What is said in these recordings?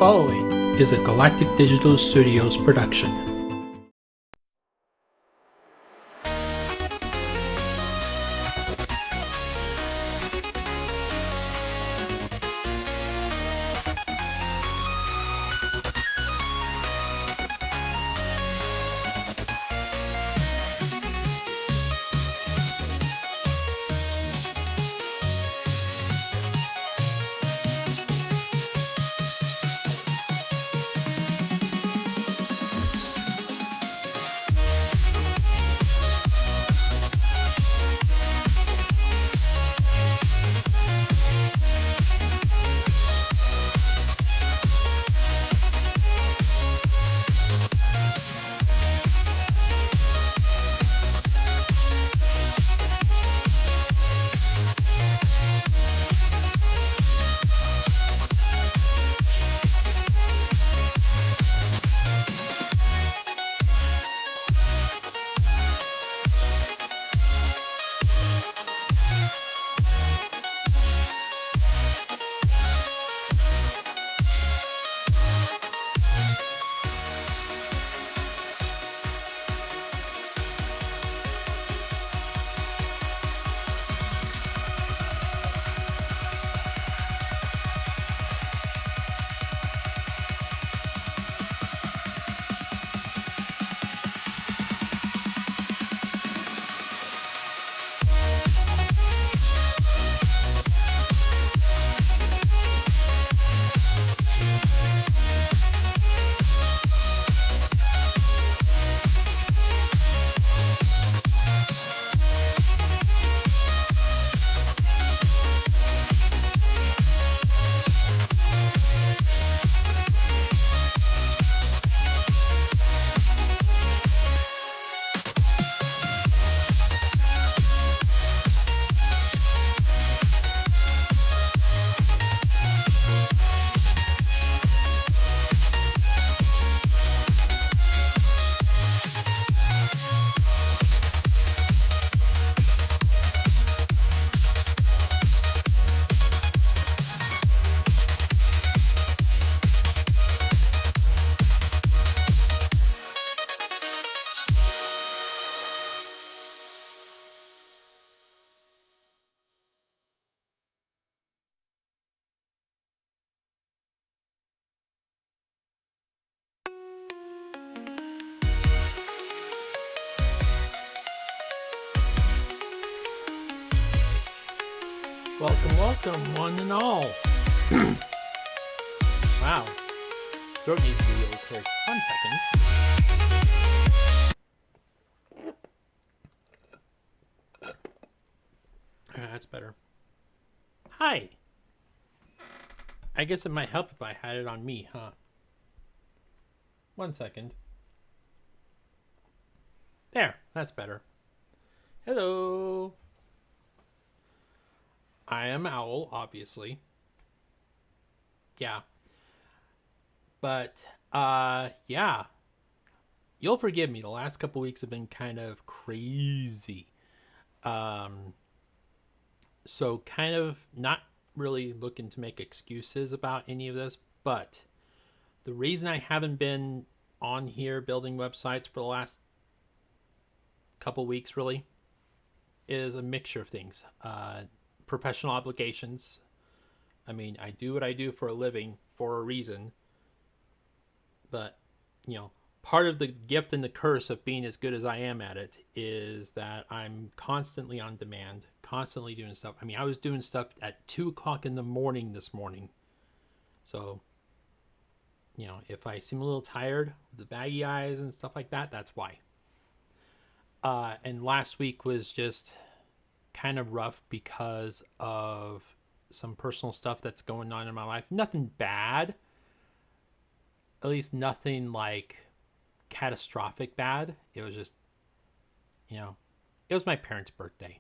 following is a Galactic Digital Studios production. Welcome, one and all. Wow. Throat needs to be really clear. 1 second. That's better. Hi. I guess it might help if I had it on me, huh? 1 second. There, that's better. Hello. I am Owl, obviously. Yeah. But, yeah. You'll forgive me. The last couple weeks have been kind of crazy. So kind of not really looking to make excuses about any of this, but the reason I haven't been on here building websites for the last couple weeks really is a mixture of things. Professional obligations. I mean, I do what I do for a living for a reason. But, part of the gift and the curse of being as good as I am at it is that I'm constantly on demand, constantly doing stuff. I mean, I was doing stuff at 2 o'clock in the morning this morning. So, if I seem a little tired with the baggy eyes and stuff like that, that's why. And last week was just kind of rough because of some personal stuff that's going on in my life. Nothing bad. At least nothing like catastrophic bad. It was just, it was my parents' birthday.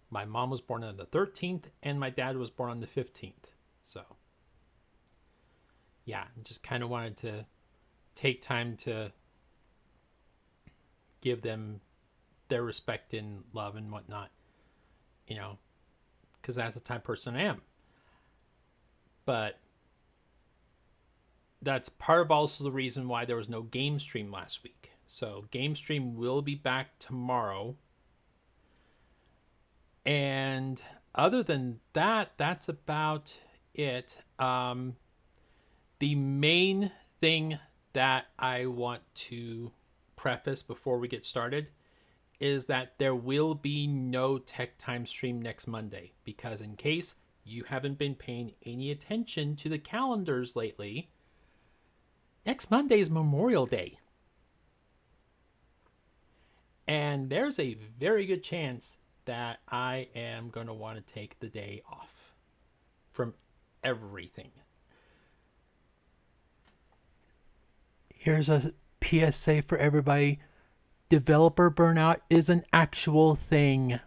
My mom was born on the 13th and my dad was born on the 15th. So, yeah, just kind of wanted to take time to give them their respect and love and whatnot, because that's the type of person I am. But that's part of also the reason why there was no game stream last week. So game stream will be back tomorrow. And other than that, that's about it. The main thing that I want to preface before we get started is that there will be no Tech Time stream next Monday, because in case you haven't been paying any attention to the calendars lately, next Monday is Memorial Day. And there's a very good chance that I am going to want to take the day off from everything. Here's a PSA for everybody. Developer burnout is an actual thing.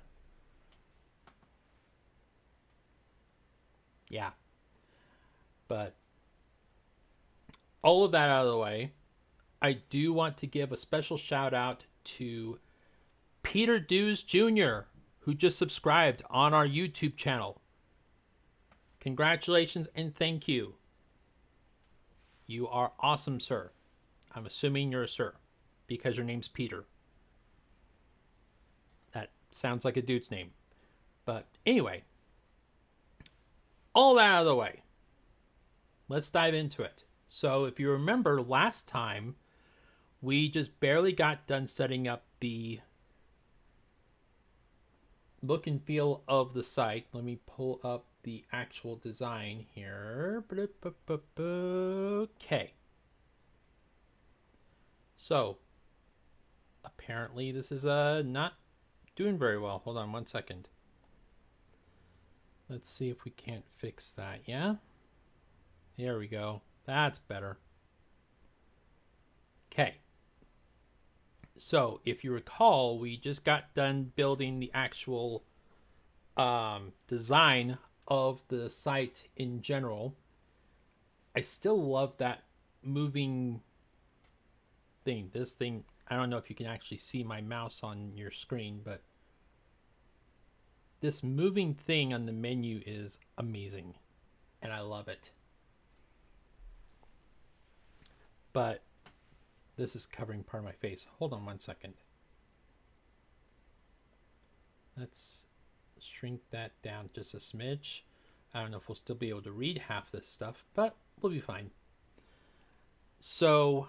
Yeah. But all of that out of the way, I do want to give a special shout out to Peter Dews Jr., who just subscribed on our YouTube channel. Congratulations and thank you. You are awesome, sir. I'm assuming you're a sir because your name's Peter. That sounds like a dude's name. But anyway, all that out of the way, let's dive into it. So if you remember last time, we just barely got done setting up the look and feel of the site. Let me pull up the actual design here. Okay. So, apparently this is not doing very well. Hold on one second. Let's see if we can't fix that. Yeah? There we go. That's better. Okay. So, if you recall, we just got done building the actual design of the site in general. I still love that moving thing. This thing, I don't know if you can actually see my mouse on your screen, but this moving thing on the menu is amazing, and I love it. But this is covering part of my face. Hold on one second. Let's shrink that down just a smidge. I don't know if we'll still be able to read half this stuff, but we'll be fine. So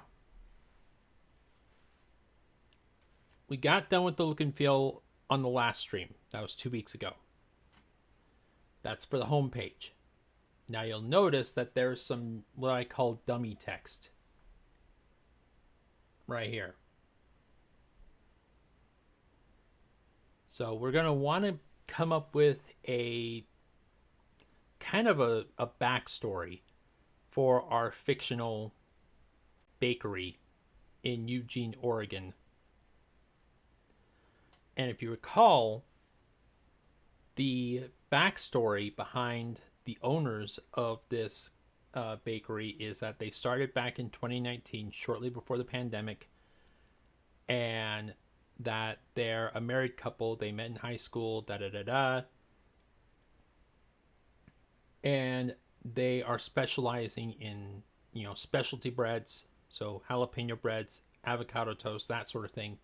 we got done with the look and feel on the last stream. That was 2 weeks ago. That's for the home page. Now you'll notice that there's some what I call dummy text right here. So we're going to want to come up with a kind of a backstory for our fictional bakery in Eugene, Oregon. And if you recall, the backstory behind the owners of this bakery is that they started back in 2019, shortly before the pandemic, and that they're a married couple. They met in high school, and they are specializing in, specialty breads, so jalapeno breads, avocado toast, that sort of thing.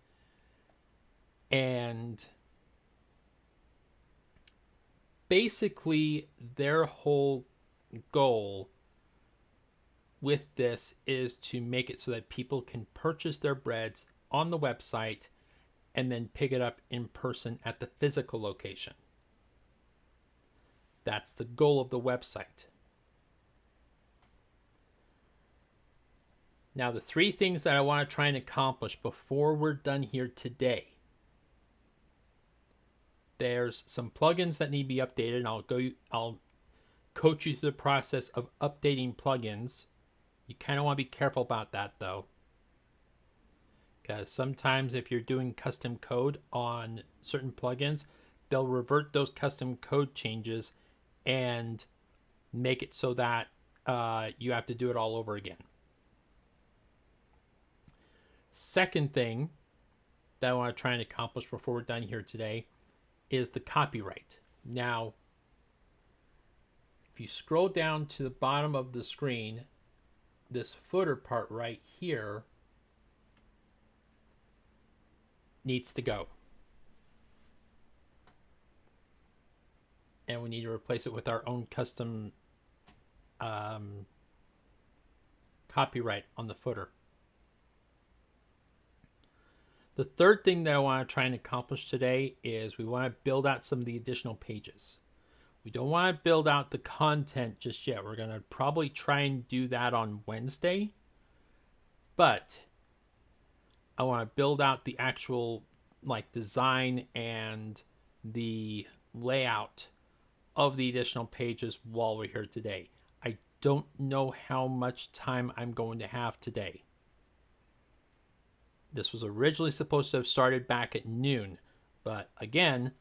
And basically their whole goal with this is to make it so that people can purchase their breads on the website and then pick it up in person at the physical location. That's the goal of the website. Now, the 3 things that I want to try and accomplish before we're done here today. There's some plugins that need to be updated, and I'll coach you through the process of updating plugins. You kind of want to be careful about that, though, because sometimes if you're doing custom code on certain plugins, they'll revert those custom code changes and make it so that you have to do it all over again. Second thing that I want to try and accomplish before we're done here today is the copyright. Now, if you scroll down to the bottom of the screen, this footer part right here needs to go. And we need to replace it with our own custom copyright on the footer. The third thing that I want to try and accomplish today is we want to build out some of the additional pages. We don't want to build out the content just yet. We're going to probably try and do that on Wednesday. But I want to build out the actual like design and the layout of the additional pages while we're here today. I don't know how much time I'm going to have today. This was originally supposed to have started back at noon, but again,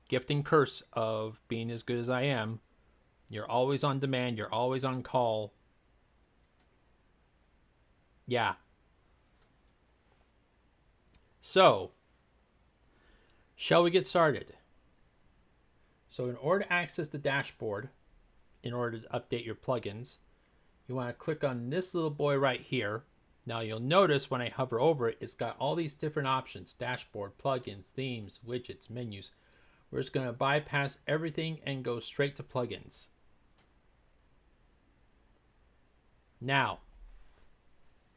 gift and curse of being as good as I am. You're always on demand. You're always on call. Yeah. So, shall we get started? So in order to access the dashboard, in order to update your plugins, you want to click on this little boy right here. Now you'll notice when I hover over it, it's got all these different options: dashboard, plugins, themes, widgets, menus. We're just going to bypass everything and go straight to plugins. Now,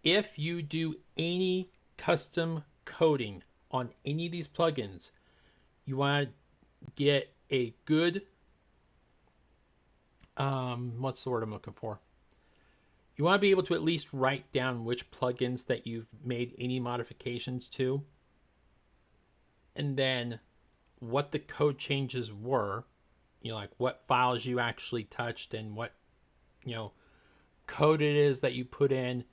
if you do any custom coding on any of these plugins, you want to get a good, what's the word I'm looking for? You want to be able to at least write down which plugins that you've made any modifications to, and then what the code changes were, like what files you actually touched and what, code it is that you put in.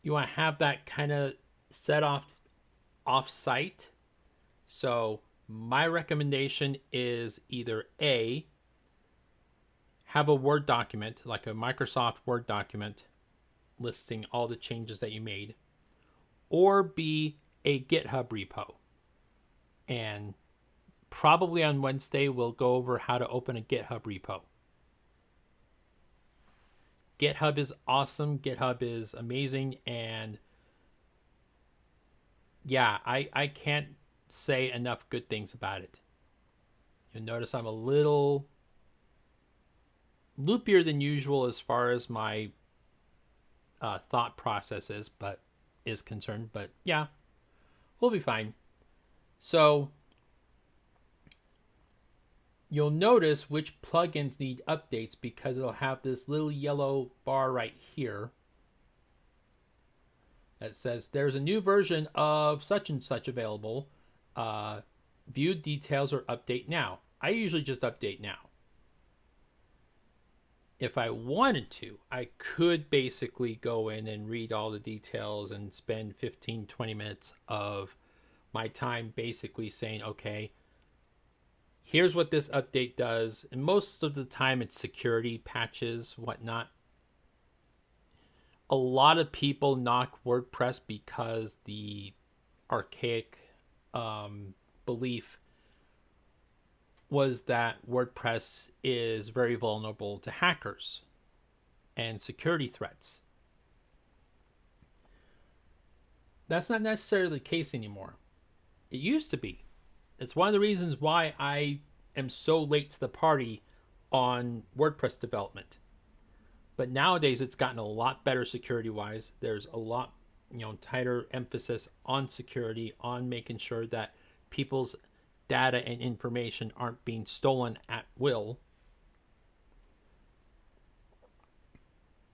You want to have that kind of set off site. So my recommendation is either A, have a Word document, like a Microsoft Word document, listing all the changes that you made, or B, a GitHub repo. And probably on Wednesday, we'll go over how to open a GitHub repo. GitHub is awesome. GitHub is amazing. And yeah, I can't say enough good things about it. You'll notice I'm a little loopier than usual as far as my thought process is concerned, but yeah, we'll be fine. So you'll notice which plugins need updates because it'll have this little yellow bar right here that says there's a new version of such and such available. View details or update now. I usually just update now. If I wanted to, I could basically go in and read all the details and spend 15-20 minutes of my time basically saying, okay, here's what this update does. And most of the time it's security patches, whatnot. A lot of people knock WordPress because the archaic belief was that WordPress is very vulnerable to hackers and security threats. That's not necessarily the case anymore. It used to be. It's one of the reasons why I am so late to the party on WordPress development. But nowadays it's gotten a lot better security-wise. There's a lot, tighter emphasis on security, on making sure that people's data and information aren't being stolen at will.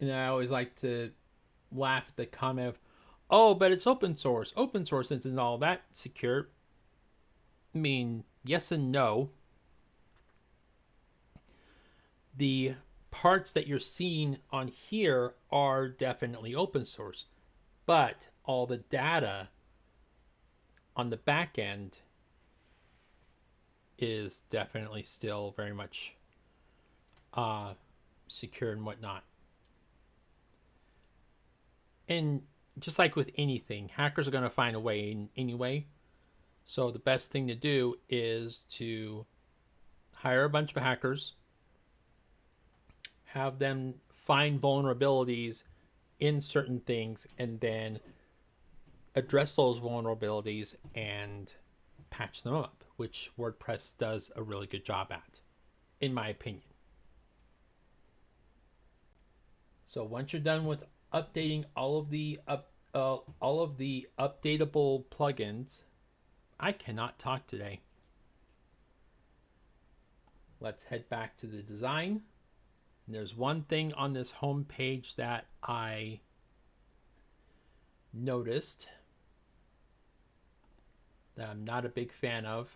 And I always like to laugh at the comment of, oh, but it's open source. Open source isn't all that secure. I mean, yes and no. The parts that you're seeing on here are definitely open source, but all the data on the back end is definitely still very much secure and whatnot. And just like with anything, hackers are going to find a way anyway. So the best thing to do is to hire a bunch of hackers, have them find vulnerabilities in certain things and then address those vulnerabilities and patch them up, which WordPress does a really good job at, in my opinion. So once you're done with updating all of the updatable plugins, I cannot talk today. Let's head back to the design. And there's one thing on this home page that I noticed that I'm not a big fan of,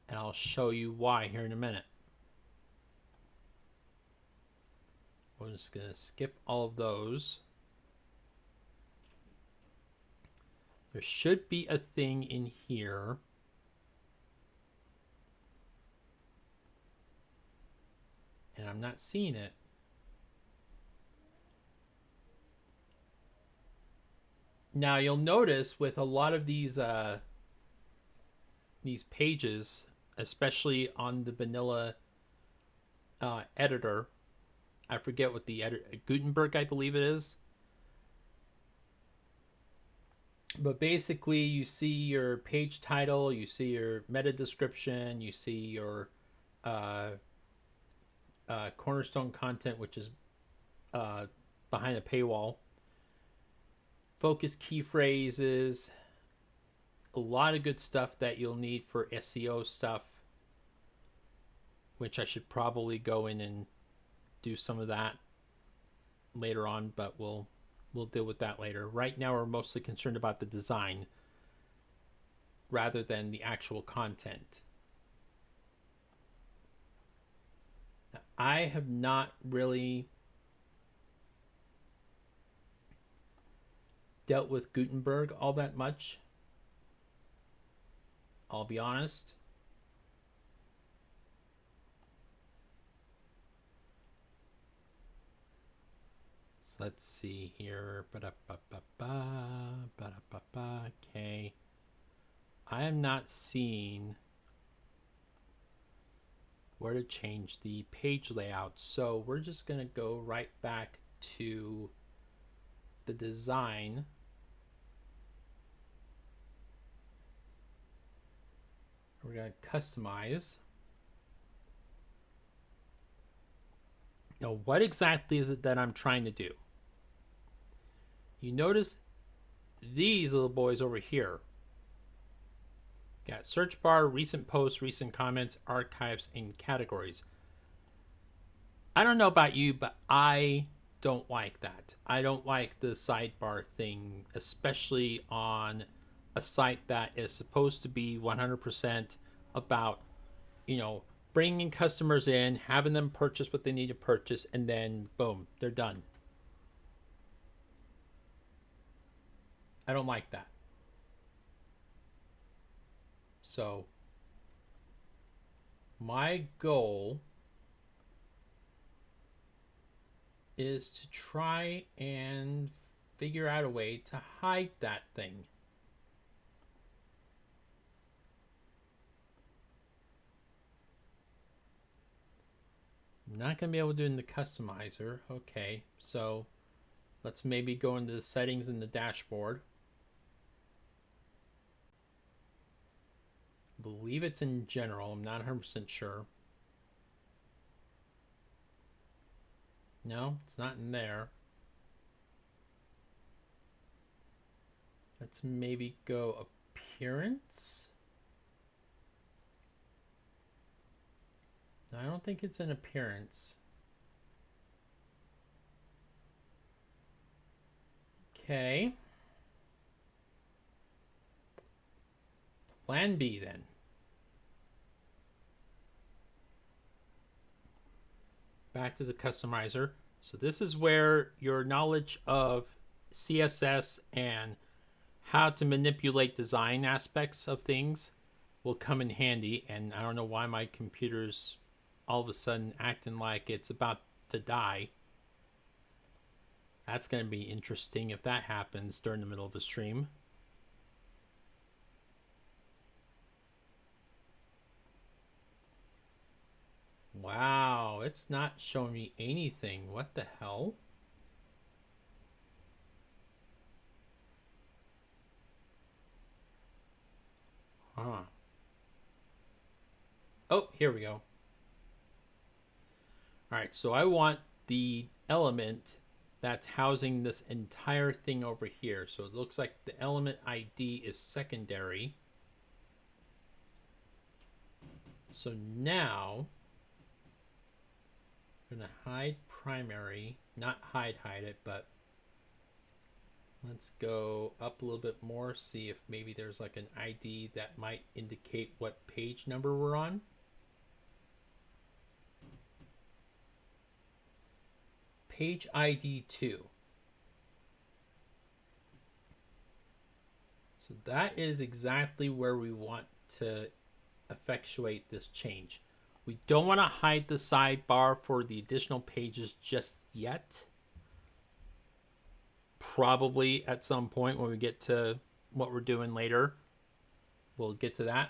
and I'll show you why here in a minute. We're just going to skip all of those. There should be a thing in here. And I'm not seeing it. Now you'll notice with a lot of these pages, especially on the vanilla editor, I forget what the editor, Gutenberg, I believe it is. But basically, you see your page title, you see your meta description, you see your cornerstone content, which is behind a paywall, focus key phrases, a lot of good stuff that you'll need for SEO stuff, which I should probably go in and do some of that later on, but we'll deal with that later. Right now we're mostly concerned about the design rather than the actual content. Now, I have not really dealt with Gutenberg all that much, I'll be honest. So let's see here. Okay. I am not seeing where to change the page layout. So we're just going to go right back to the design. We're going to customize. Now, what exactly is it that I'm trying to do? You notice these little boys over here. Got search bar, recent posts, recent comments, archives, and categories. I don't know about you, but I don't like that. I don't like the sidebar thing, especially on a site that is supposed to be 100% about, bringing customers in, having them purchase what they need to purchase, and then boom, they're done. I don't like that. So my goal is to try and figure out a way to hide that thing. I'm not going to be able to do it in the customizer. Okay, so let's maybe go into the settings in the dashboard. I believe it's in general. I'm not 100% sure. No, it's not in there. Let's maybe go appearance. No, I don't think it's an appearance. Okay. Plan B then. Back to the customizer. So this is where your knowledge of CSS and how to manipulate design aspects of things will come in handy. And I don't know why my computer's all of a sudden acting like it's about to die. That's going to be interesting if that happens during the middle of a stream. Wow, Wow, it's not showing me anything. What the hell? Huh. Oh, here we go. All right, so I want the element that's housing this entire thing over here. So it looks like the element ID is secondary. So now I'm going to hide primary, not hide it, but let's go up a little bit more, see if maybe there's like an ID that might indicate what page number we're on. Page ID 2. So that is exactly where we want to effectuate this change. We don't want to hide the sidebar for the additional pages just yet. Probably at some point when we get to what we're doing later, we'll get to that.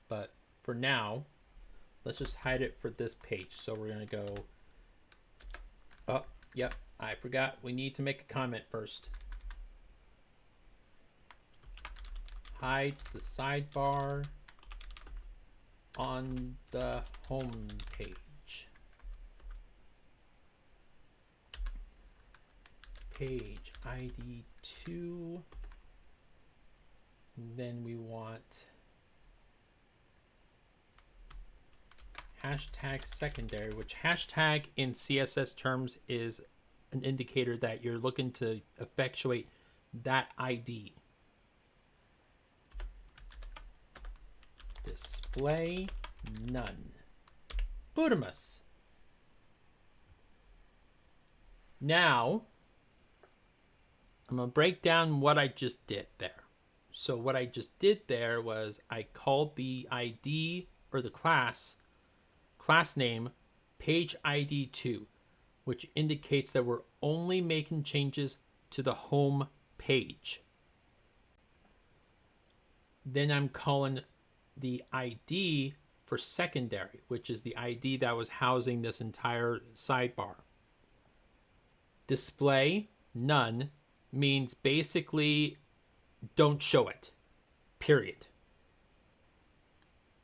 But for now, let's just hide it for this page. So we're going to go, oh, yep, I forgot. We need to make a comment first. Hides the sidebar on the home page. Page ID 2. Then we want hashtag secondary, which hashtag in CSS terms is an indicator that you're looking to effectuate that ID. Display none. Bootamus. Now, I'm going to break down what I just did there. So what I just did there was I called the ID or the class name page ID 2, which indicates that we're only making changes to the home page. Then I'm calling the ID for secondary, which is the ID that was housing this entire sidebar. Display none means basically don't show it, period.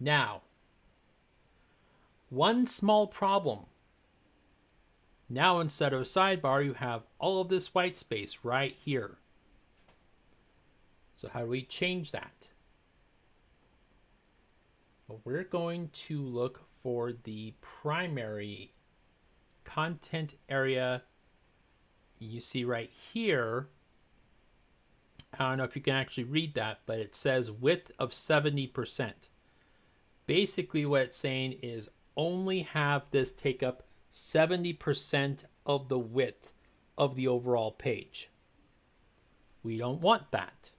Now, one small problem. Now instead of a sidebar, you have all of this white space right here. So how do we change that? Well, we're going to look for the primary content area. You see right here, I don't know if you can actually read that, but it says width of 70%. Basically what it's saying is only have this take up 70% of the width of the overall page. We don't want that.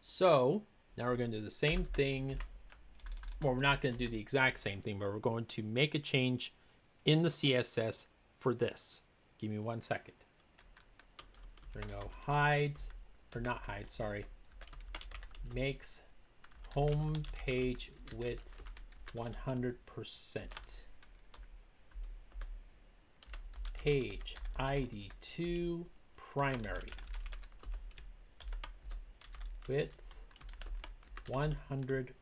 So now we're going to do the same thing. Well, we're not going to do the exact same thing, but we're going to make a change in the CSS for this. Give me 1 second. We're going to go hides, or not hide, sorry. Makes home page width 100%. Page ID 2 primary. Width 100%.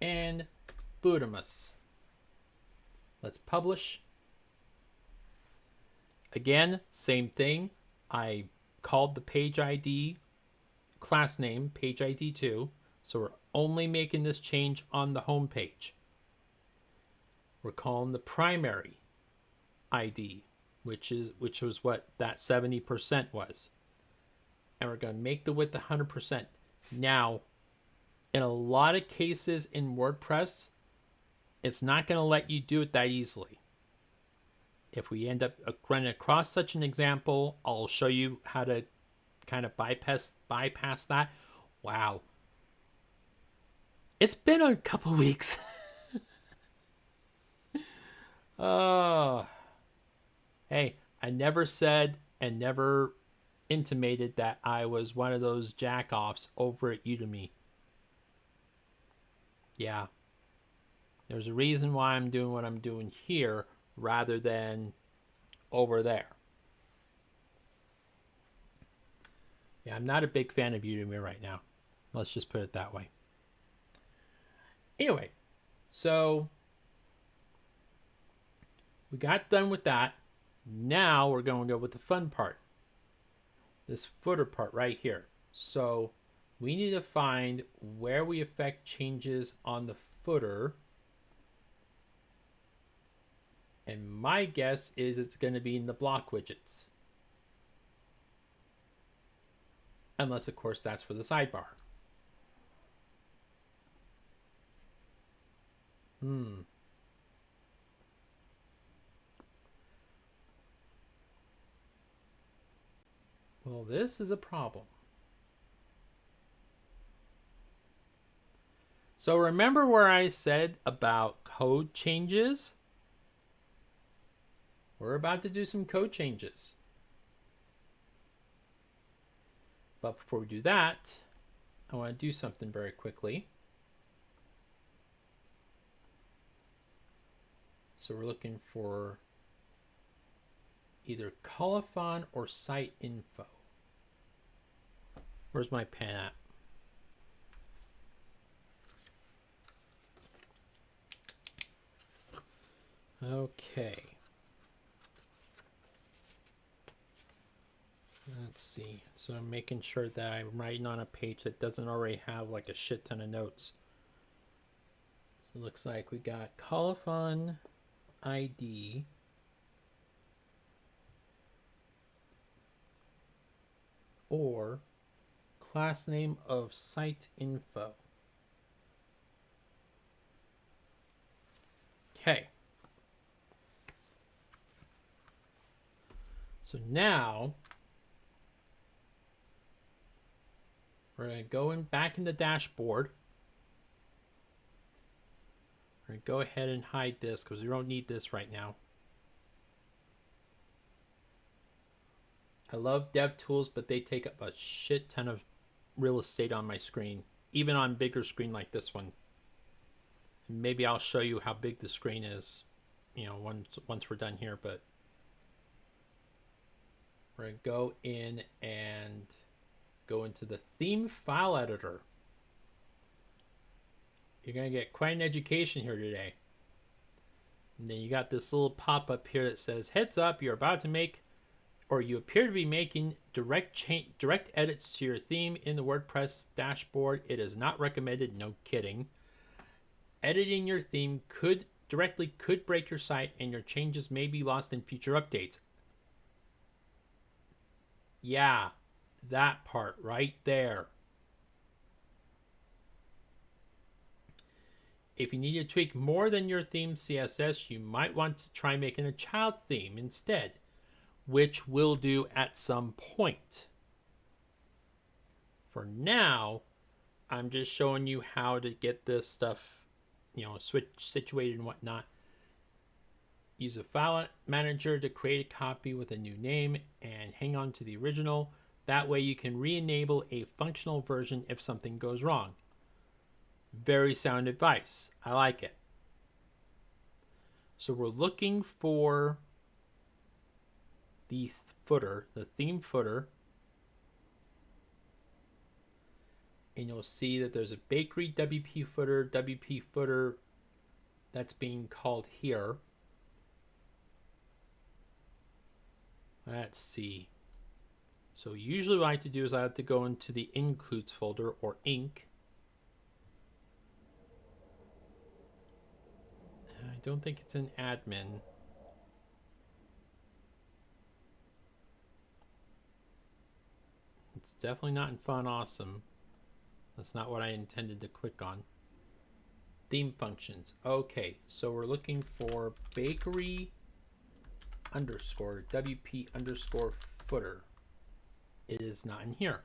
And Bootamus. Let's publish. Again, same thing. I called the page ID class name page ID 2. So we're only making this change on the home page. We're calling the primary ID, which was what that 70% was. And we're going to make the width 100%. Now, in a lot of cases in WordPress, it's not going to let you do it that easily. If we end up running across such an example, I'll show you how to kind of bypass that. Wow. It's been a couple weeks. Oh. Hey, I never said and never intimated that I was one of those jack-offs over at Udemy. Yeah. There's a reason why I'm doing what I'm doing here rather than over there. Yeah, I'm not a big fan of Udemy right now. Let's just put it that way. Anyway, so we got done with that. Now we're going to go with the fun part. This footer part right here. So we need to find where we affect changes on the footer. And my guess is it's going to be in the block widgets. Unless, of course, that's for the sidebar. Well, this is a problem. So remember where I said about code changes? We're about to do some code changes. But before we do that, I want to do something very quickly. So we're looking for either colophon or site info. Where's my pen at? Okay. Let's see. So I'm making sure that I'm writing on a page that doesn't already have like a shit ton of notes. So it looks like we got colophon ID. Or class name of site info. Okay. So now we're going to go back in the dashboard. We're going to go ahead and hide this because we don't need this right now. I love dev tools, but they take up a shit ton of real estate on my screen, even on bigger screen like this one. And maybe I'll show you how big the screen is, you know, once we're done here, but we're going to go in and go into the theme file editor. You're going to get quite an education here today. And then you got this little pop-up here that says, heads up, you're about to make, or you appear to be making direct edits to your theme in the WordPress dashboard. It is not recommended, no kidding. Editing your theme could break your site and your changes may be lost in future updates. Yeah, that part right there. If you need to tweak more than your theme CSS, you might want to try making a child theme instead, which we'll do at some point. For now, I'm just showing you how to get this stuff, you know, situated and whatnot. Use a file manager to create a copy with a new name and hang on to the original. That way you can re-enable a functional version if something goes wrong. Very sound advice. I like it. So we're looking for the footer, the theme footer. And you'll see that there's a bakery WP footer that's being called here. Let's see. So usually what I like to do is I have to go into the includes folder or inc. I don't think it's an admin. It's definitely not in Fun Awesome. That's not what I intended to click on. Theme functions. Okay, so we're looking for bakery underscore WP underscore footer. It is not in here.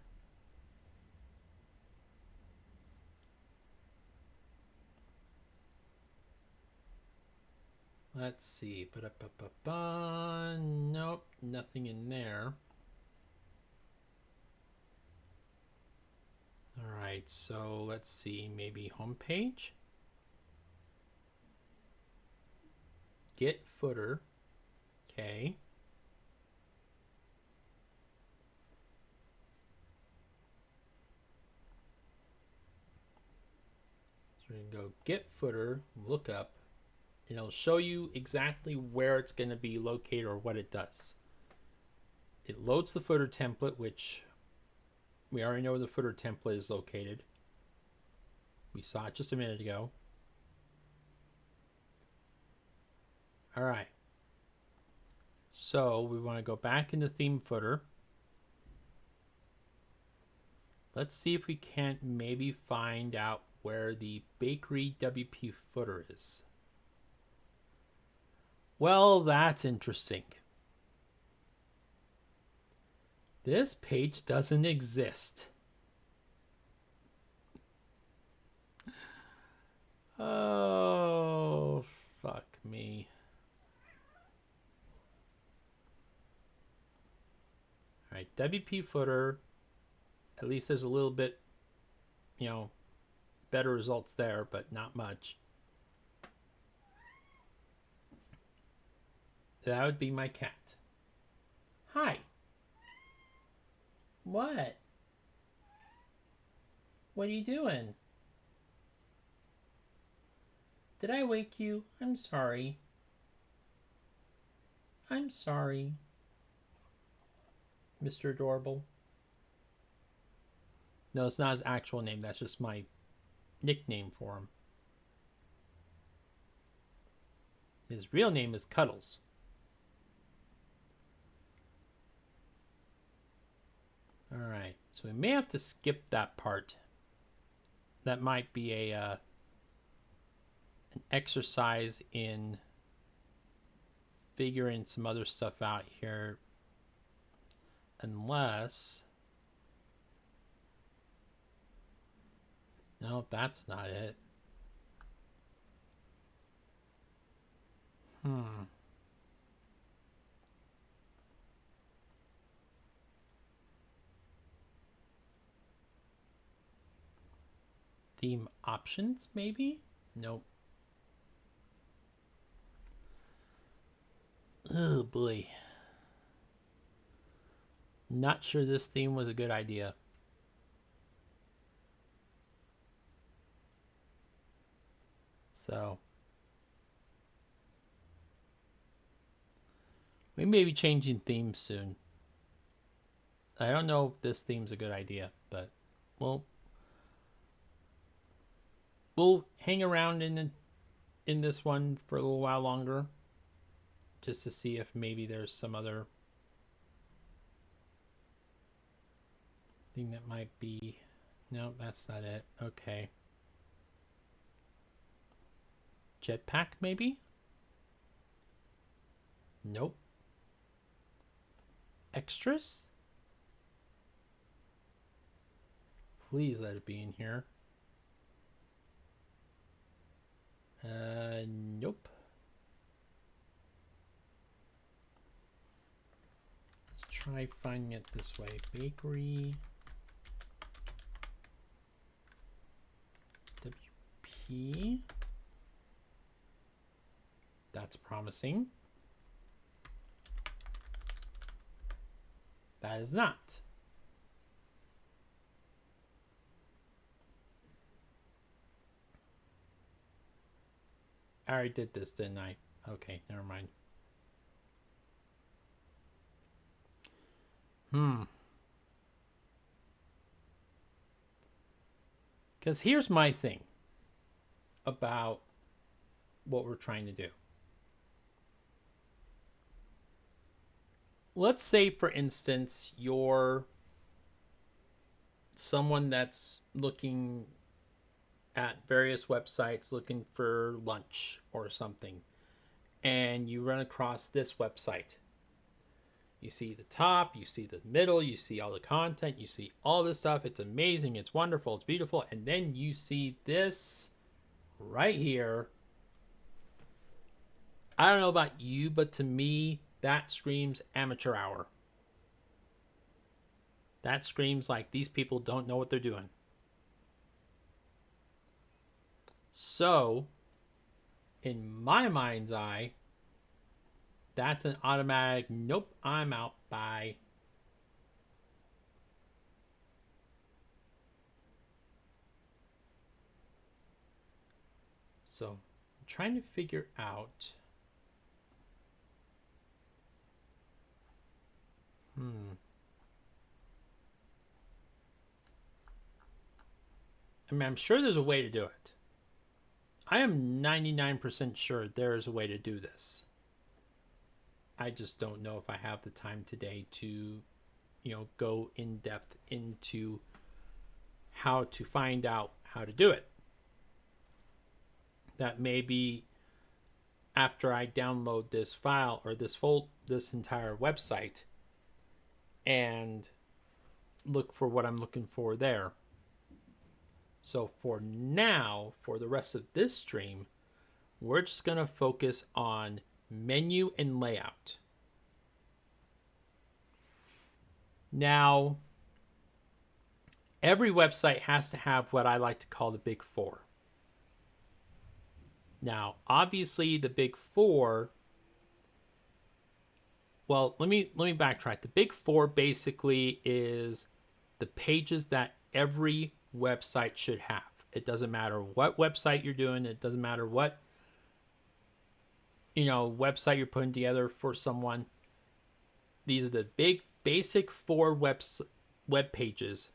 Let's see. Nope, nothing in there. All right, so let's see. Maybe homepage. Get footer. Okay. So we're going to go get footer, look up, and it'll show you exactly where it's going to be located or what it does. It loads the footer template, which we already know where the footer template is located. We saw it just a minute ago. All right. So we want to go back into theme footer. Let's see if we can't maybe find out where the bakery WP footer is. Well, that's interesting. This page doesn't exist. Oh, fuck me. All right, WP footer. At least there's a little bit, better results there, but not much. That would be my cat. Hi. What? What are you doing? Did I wake you? I'm sorry. I'm sorry, Mr. Adorable. No, it's not his actual name. That's just my nickname for him. His real name is Cuddles. All right, so we may have to skip that part. That might be an exercise in figuring some other stuff out here, unless... No, that's not it. Theme options, maybe? Nope. Oh boy. Not sure this theme was a good idea. So we may be changing themes soon. I don't know if this theme's a good idea, but we'll hang around in this one for a little while longer, just to see if maybe there's some other thing that might be... No, that's not it. Okay. Jetpack, maybe? Nope. Extras? Please let it be in here. Nope. Let's try finding it this way. Bakery. WP. That's promising. That is not. I already did this, didn't I? Okay, never mind. Because here's my thing about what we're trying to do. Let's say, for instance, you're someone that's looking at various websites looking for lunch or something, and you run across this website. You see the top, you see the middle, you see all the content, you see all this stuff. It's amazing, it's wonderful, it's beautiful. And then you see this right here. I don't know about you, but to me, that screams amateur hour. That screams like these people don't know what they're doing. So, in my mind's eye, That's an automatic, nope, I'm out, bye. So I'm trying to figure out. I mean, I'm sure there's a way to do it. I am 99% sure there is a way to do this. I just don't know if I have the time today to, go in depth into how to find out how to do it. That may be after I download this file or this entire website and look for what I'm looking for there. So for now, for the rest of this stream, we're just going to focus on menu and layout. Now, every website has to have what I like to call the big four. Now, obviously, the big four. Well, let me backtrack. The big four basically is the pages that every website should have. It doesn't matter what website you're doing. It doesn't matter what website you're putting together for someone. These are the big basic four web pages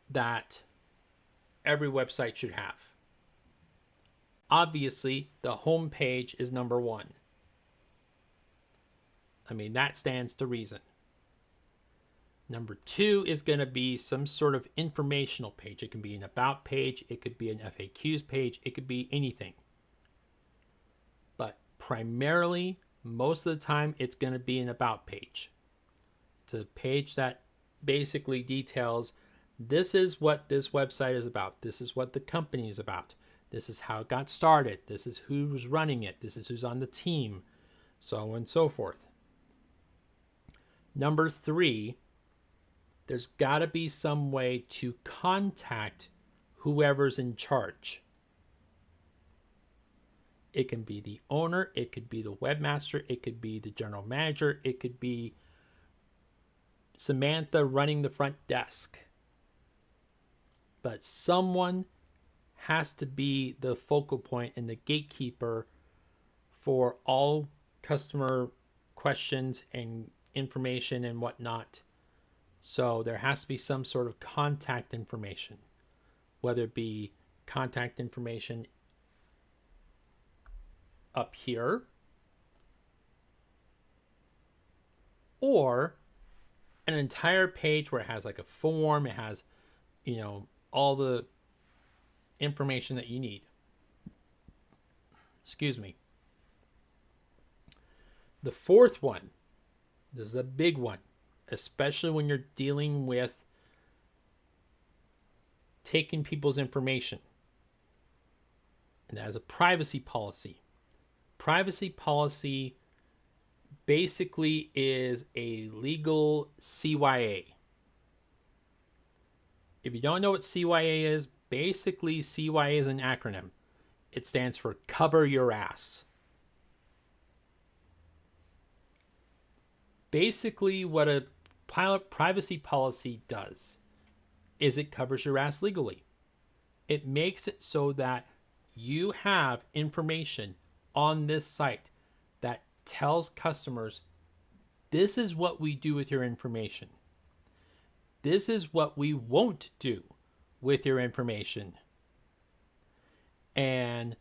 that every website should have. Obviously, the home page is number one. I mean, that stands to reason. Number two is going to be some sort of informational page. It can be an about page. It could be an FAQs page. It could be anything. But primarily, most of the time, it's going to be an about page. It's a page that basically details, this is what this website is about. This is what the company is about. This is how it got started. This is who's running it. This is who's on the team, so on and so forth. Number three, there's got to be some way to contact whoever's in charge. It can be the owner, it could be the webmaster, it could be the general manager, it could be Samantha running the front desk. But someone has to be the focal point and the gatekeeper for all customer questions and information and whatnot. So there has to be some sort of contact information, whether it be contact information up here or an entire page where it has like a form, it has, all the information that you need. Excuse me. The fourth one, this is a big one, especially when you're dealing with taking people's information. And that is a privacy policy. Privacy policy basically is a legal CYA. If you don't know what CYA is, basically CYA is an acronym. It stands for cover your ass. Basically, what a privacy policy does is it covers your ass legally. It makes it so that you have information on this site that tells customers, this is what we do with your information. This is what we won't do with your information. And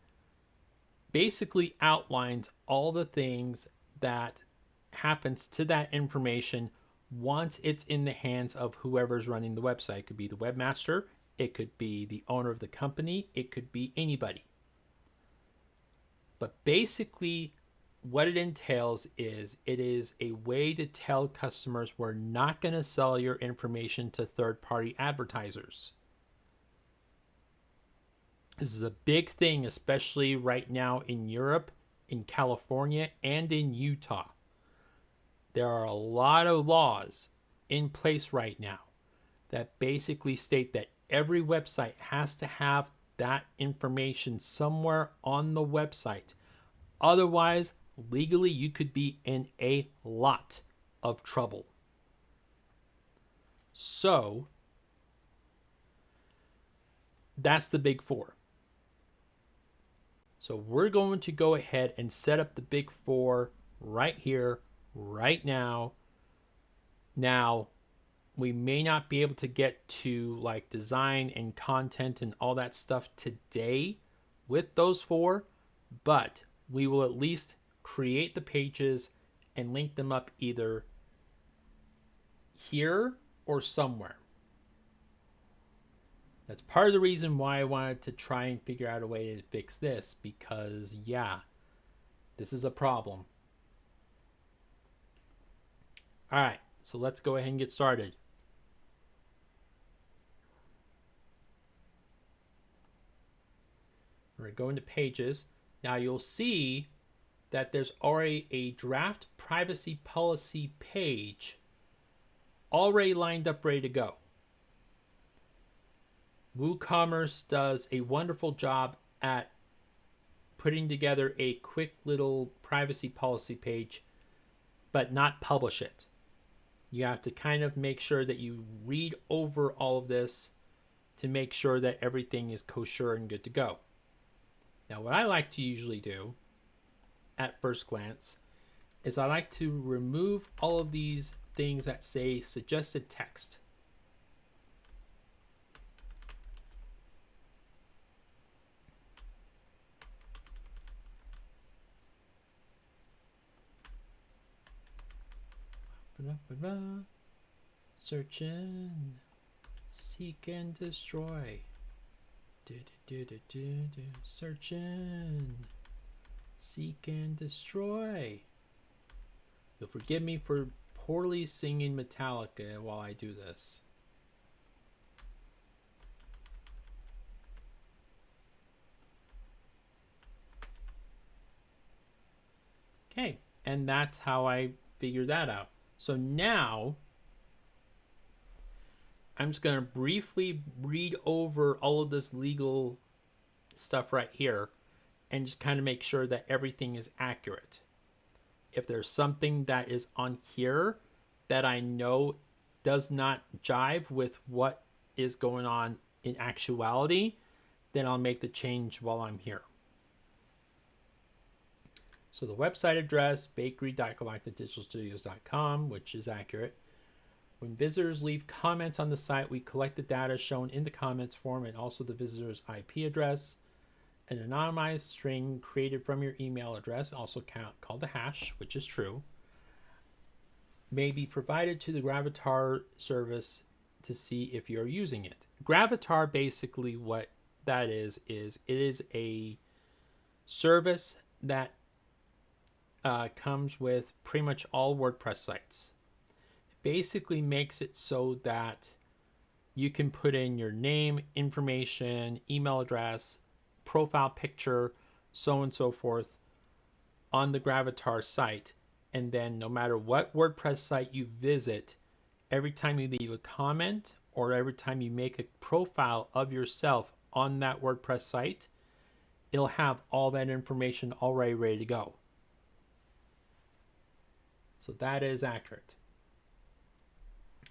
basically outlines all the things that happens to that information once it's in the hands of whoever's running the website. It could be the webmaster, it could be the owner of the company, it could be anybody. But basically what it entails is it is a way to tell customers we're not going to sell your information to third-party advertisers. This is a big thing, especially right now in Europe, in California, and in Utah. There are a lot of laws in place right now that basically state that every website has to have that information somewhere on the website. Otherwise, legally you could be in a lot of trouble. So that's the big four. So we're going to go ahead and set up the big four right here, right now. Now, we may not be able to get to like design and content and all that stuff today with those four, but we will at least create the pages and link them up either here or somewhere. That's part of the reason why I wanted to try and figure out a way to fix this, because yeah, this is a problem. All right, so let's go ahead and get started. We're going to pages. Now you'll see that there's already a draft privacy policy page already lined up, ready to go. WooCommerce does a wonderful job at putting together a quick little privacy policy page, but not publish it. You have to kind of make sure that you read over all of this to make sure that everything is kosher and good to go. Now, what I like to usually do at first glance is I like to remove all of these things that say suggested text. Search in, seek and destroy. Search in, seek and destroy. You'll forgive me for poorly singing Metallica while I do this. Okay, and that's how I figured that out. So now I'm just going to briefly read over all of this legal stuff right here and just kind of make sure that everything is accurate. If there's something that is on here that I know does not jive with what is going on in actuality, then I'll make the change while I'm here. So the website address, bakery.galacticdigitalstudios.com, which is accurate. When visitors leave comments on the site, we collect the data shown in the comments form and also the visitor's IP address. An anonymized string created from your email address, also called a hash, which is true, may be provided to the Gravatar service to see if you're using it. Gravatar, basically what that is it is a service that comes with pretty much all WordPress sites. It basically makes it so that you can put in your name, information, email address, profile picture, so on and so forth on the Gravatar site. And then no matter what WordPress site you visit, every time you leave a comment or every time you make a profile of yourself on that WordPress site, it'll have all that information already ready to go. So that is accurate.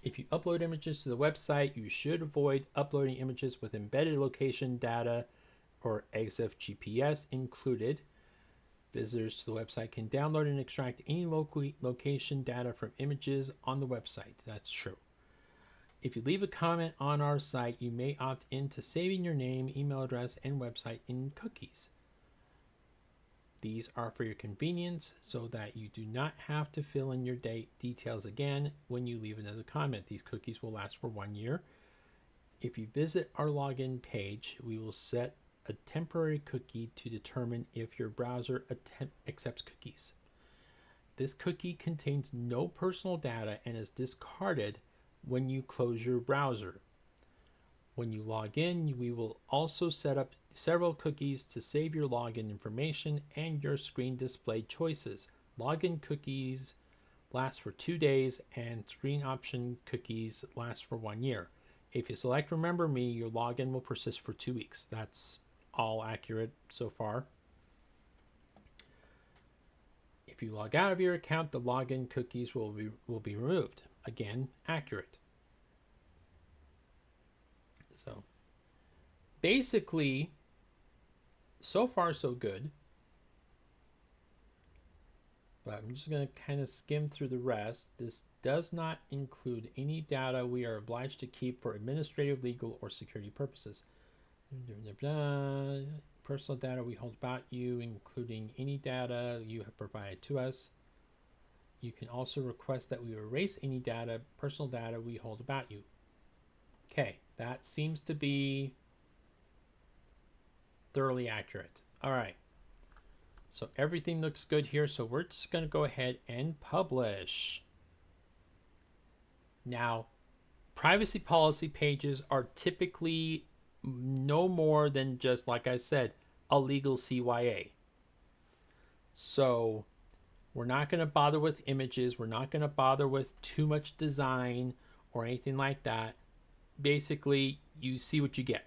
If you upload images to the website, you should avoid uploading images with embedded location data or EXIF GPS included. Visitors to the website can download and extract any location data from images on the website. That's true. If you leave a comment on our site, you may opt into saving your name, email address, and website in cookies. These are for your convenience so that you do not have to fill in your details again when you leave another comment. These cookies will last for 1 year. If you visit our login page, we will set a temporary cookie to determine if your browser accepts cookies. This cookie contains no personal data and is discarded when you close your browser. When you log in, we will also set up several cookies to save your login information and your screen display choices. Login cookies last for 2 days and screen option cookies last for 1 year. If you select Remember Me, your login will persist for 2 weeks. That's all accurate so far. If you log out of your account, the login cookies will be removed. Again, accurate. So basically, so far so good. But I'm just going to kind of skim through the rest. This does not include any data we are obliged to keep for administrative, legal, or security purposes. Personal data we hold about you, including any data you have provided to us. You can also request that we erase any data, personal data we hold about you. Okay, that seems to be thoroughly accurate. All right. So everything looks good here. So we're just going to go ahead and publish. Now, privacy policy pages are typically no more than just, like I said, a legal CYA. So we're not going to bother with images. We're not going to bother with too much design or anything like that. Basically, you see what you get.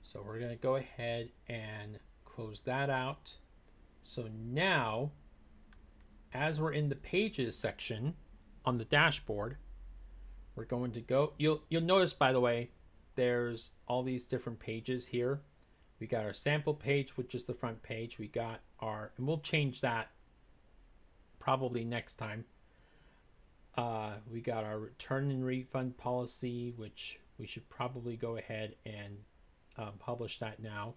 So we're going to go ahead and close that out. So now, as we're in the pages section on the dashboard, we're going to go, you'll notice, by the way, there's all these different pages here. We got our sample page, which is the front page. We got our, and we'll change that probably next time. We got our return and refund policy, which we should probably go ahead and publish that now.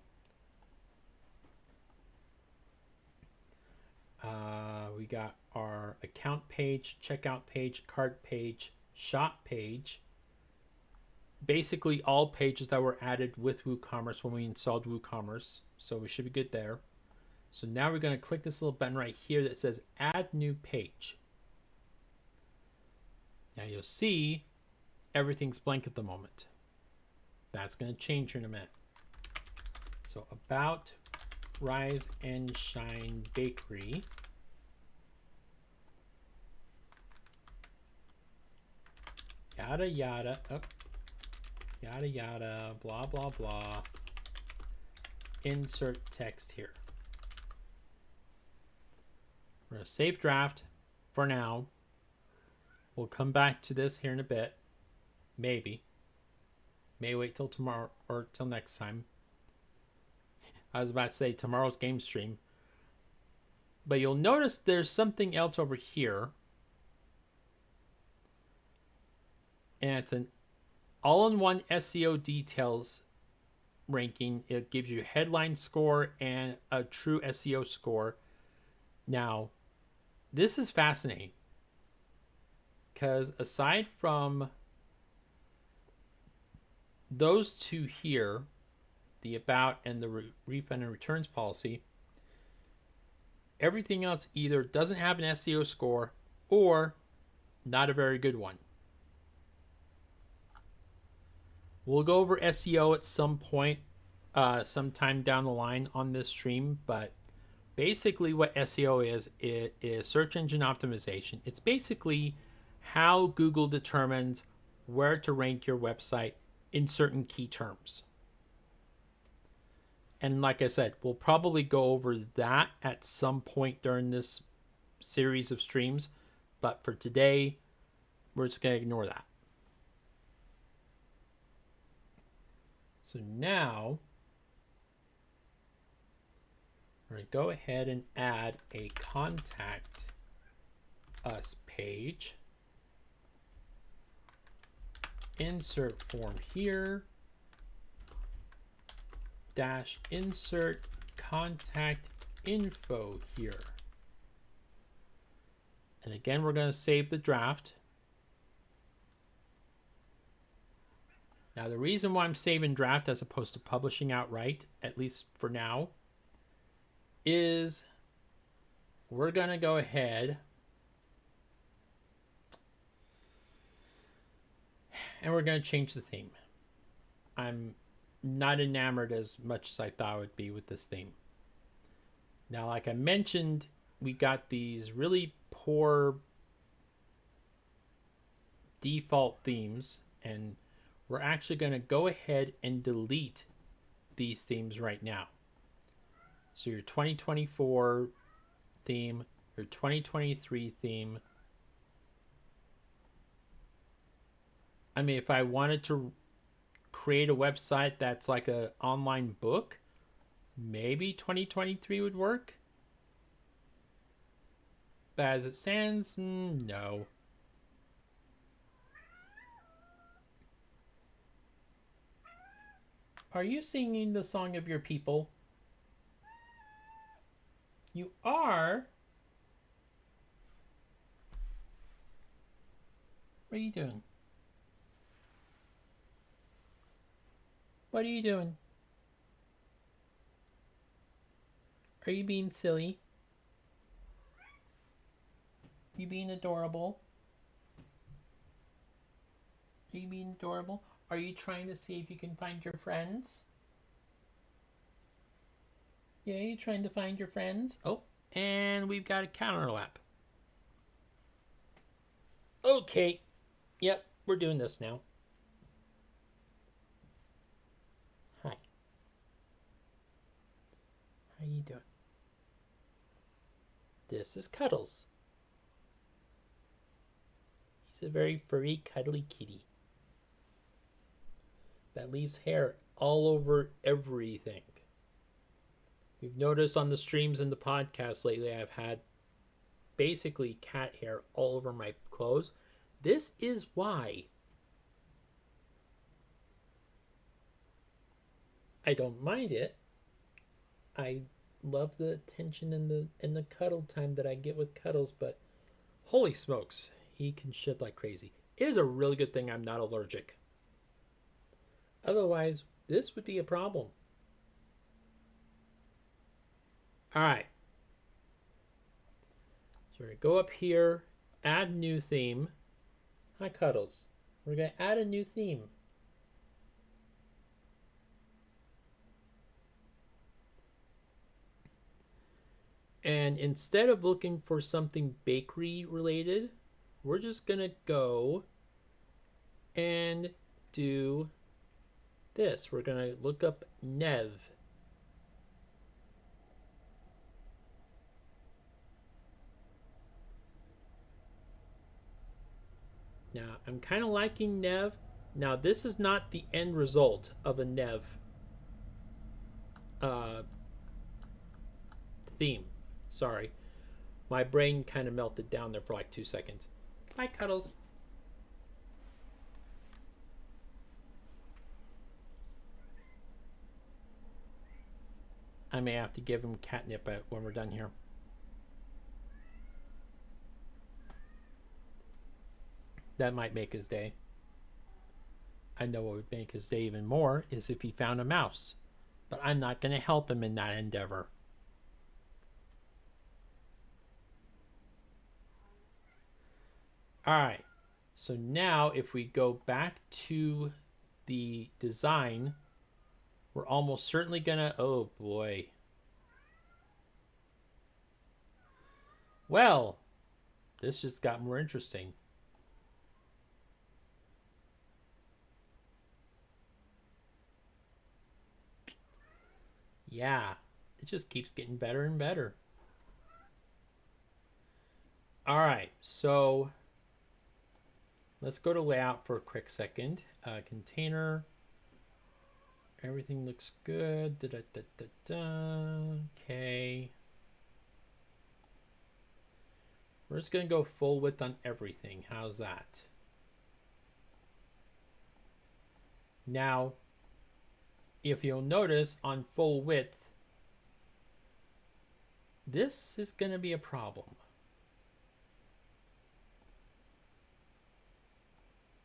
We got our account page, checkout page, cart page, shop page. Basically all pages that were added with WooCommerce when we installed WooCommerce. So we should be good there. So now we're going to click this little button right here that says add new page. Now you'll see everything's blank at the moment. That's going to change here in a minute. So about Rise and Shine Bakery. Yada yada, yada yada, blah blah blah. Insert text here. We're going to save draft for now. We'll come back to this here in a bit. Maybe. May wait till tomorrow or till next time. I was about to say tomorrow's game stream. But you'll notice there's something else over here. And it's an all-in-one SEO details ranking. It gives you headline score and a true SEO score. Now, this is fascinating. Because aside from those two here, the about and the refund and returns policy, everything else either doesn't have an SEO score or not a very good one. We'll go over SEO at some point, sometime down the line on this stream, but basically what SEO is, it is search engine optimization. It's basically how Google determines where to rank your website in certain key terms. And like I said, we'll probably go over that at some point during this series of streams. But for today, we're just going to ignore that. So now, we're going to go ahead and add a contact us page. Insert form here. Dash insert contact info here. And again, we're going to save the draft. Now, the reason why I'm saving draft as opposed to publishing outright, at least for now, is we're going to go ahead and we're going to change the theme. I'm not enamored as much as I thought I would be with this theme. Now, like I mentioned, we got these really poor default themes, and we're actually going to go ahead and delete these themes right now. So your 2024 theme, your 2023 theme. I mean, if I wanted to create a website that's like an online book, maybe 2023 would work. But as it stands, no. Are you singing the song of your people? You are? What are you doing? What are you doing? Are you being silly? You being adorable? Are you being adorable? Are you trying to see if you can find your friends? Yeah, you trying to find your friends? Oh, and we've got a counter lap. Okay. Yep, we're doing this now. Hi. How you doing? This is Cuddles. He's a very furry, cuddly kitty that leaves hair all over everything. You've noticed on the streams and the podcast lately, I've had basically cat hair all over my clothes. This is why. I don't mind it. I love the attention and the cuddle time that I get with Cuddles, but holy smokes, he can shit like crazy. It is a really good thing I'm not allergic. Otherwise, this would be a problem. All right. So we're going to go up here, add new theme. Hi, Cuddles. We're going to add a new theme. And instead of looking for something bakery related, we're just going to go and do this. We're going to look up Nev. Now, I'm kind of liking Nev. Now, this is not the end result of a Nev theme. Sorry. My brain kind of melted down there for like 2 seconds. Bye, Cuddles. I may have to give him catnip when we're done here. That might make his day. I know what would make his day even more is if he found a mouse. But I'm not going to help him in that endeavor. All right. So now if we go back to the design, we're almost certainly going to... Oh, boy. Well, this just got more interesting. Yeah, it just keeps getting better and better. All right, so let's go to layout for a quick second. Container. Everything looks good. Okay. We're just going to go full width on everything. How's that? Now, if you'll notice on full width, this is going to be a problem.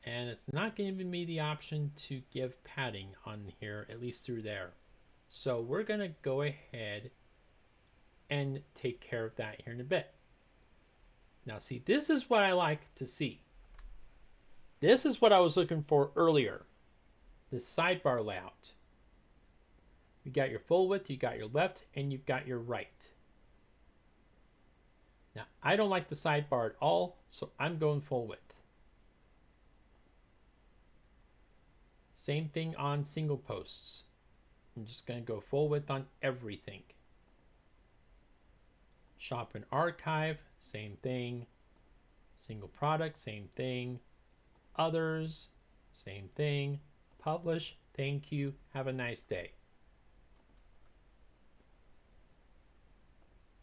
And it's not giving me the option to give padding on here, at least through there. So we're going to go ahead and take care of that here in a bit. Now see, this is what I like to see. This is what I was looking for earlier. The sidebar layout. You got your full width, you got your left, and you've got your right. Now, I don't like the sidebar at all, so I'm going full width. Same thing on single posts. I'm just going to go full width on everything. Shop and archive, same thing. Single product, same thing. Others, same thing. Publish, thank you, have a nice day.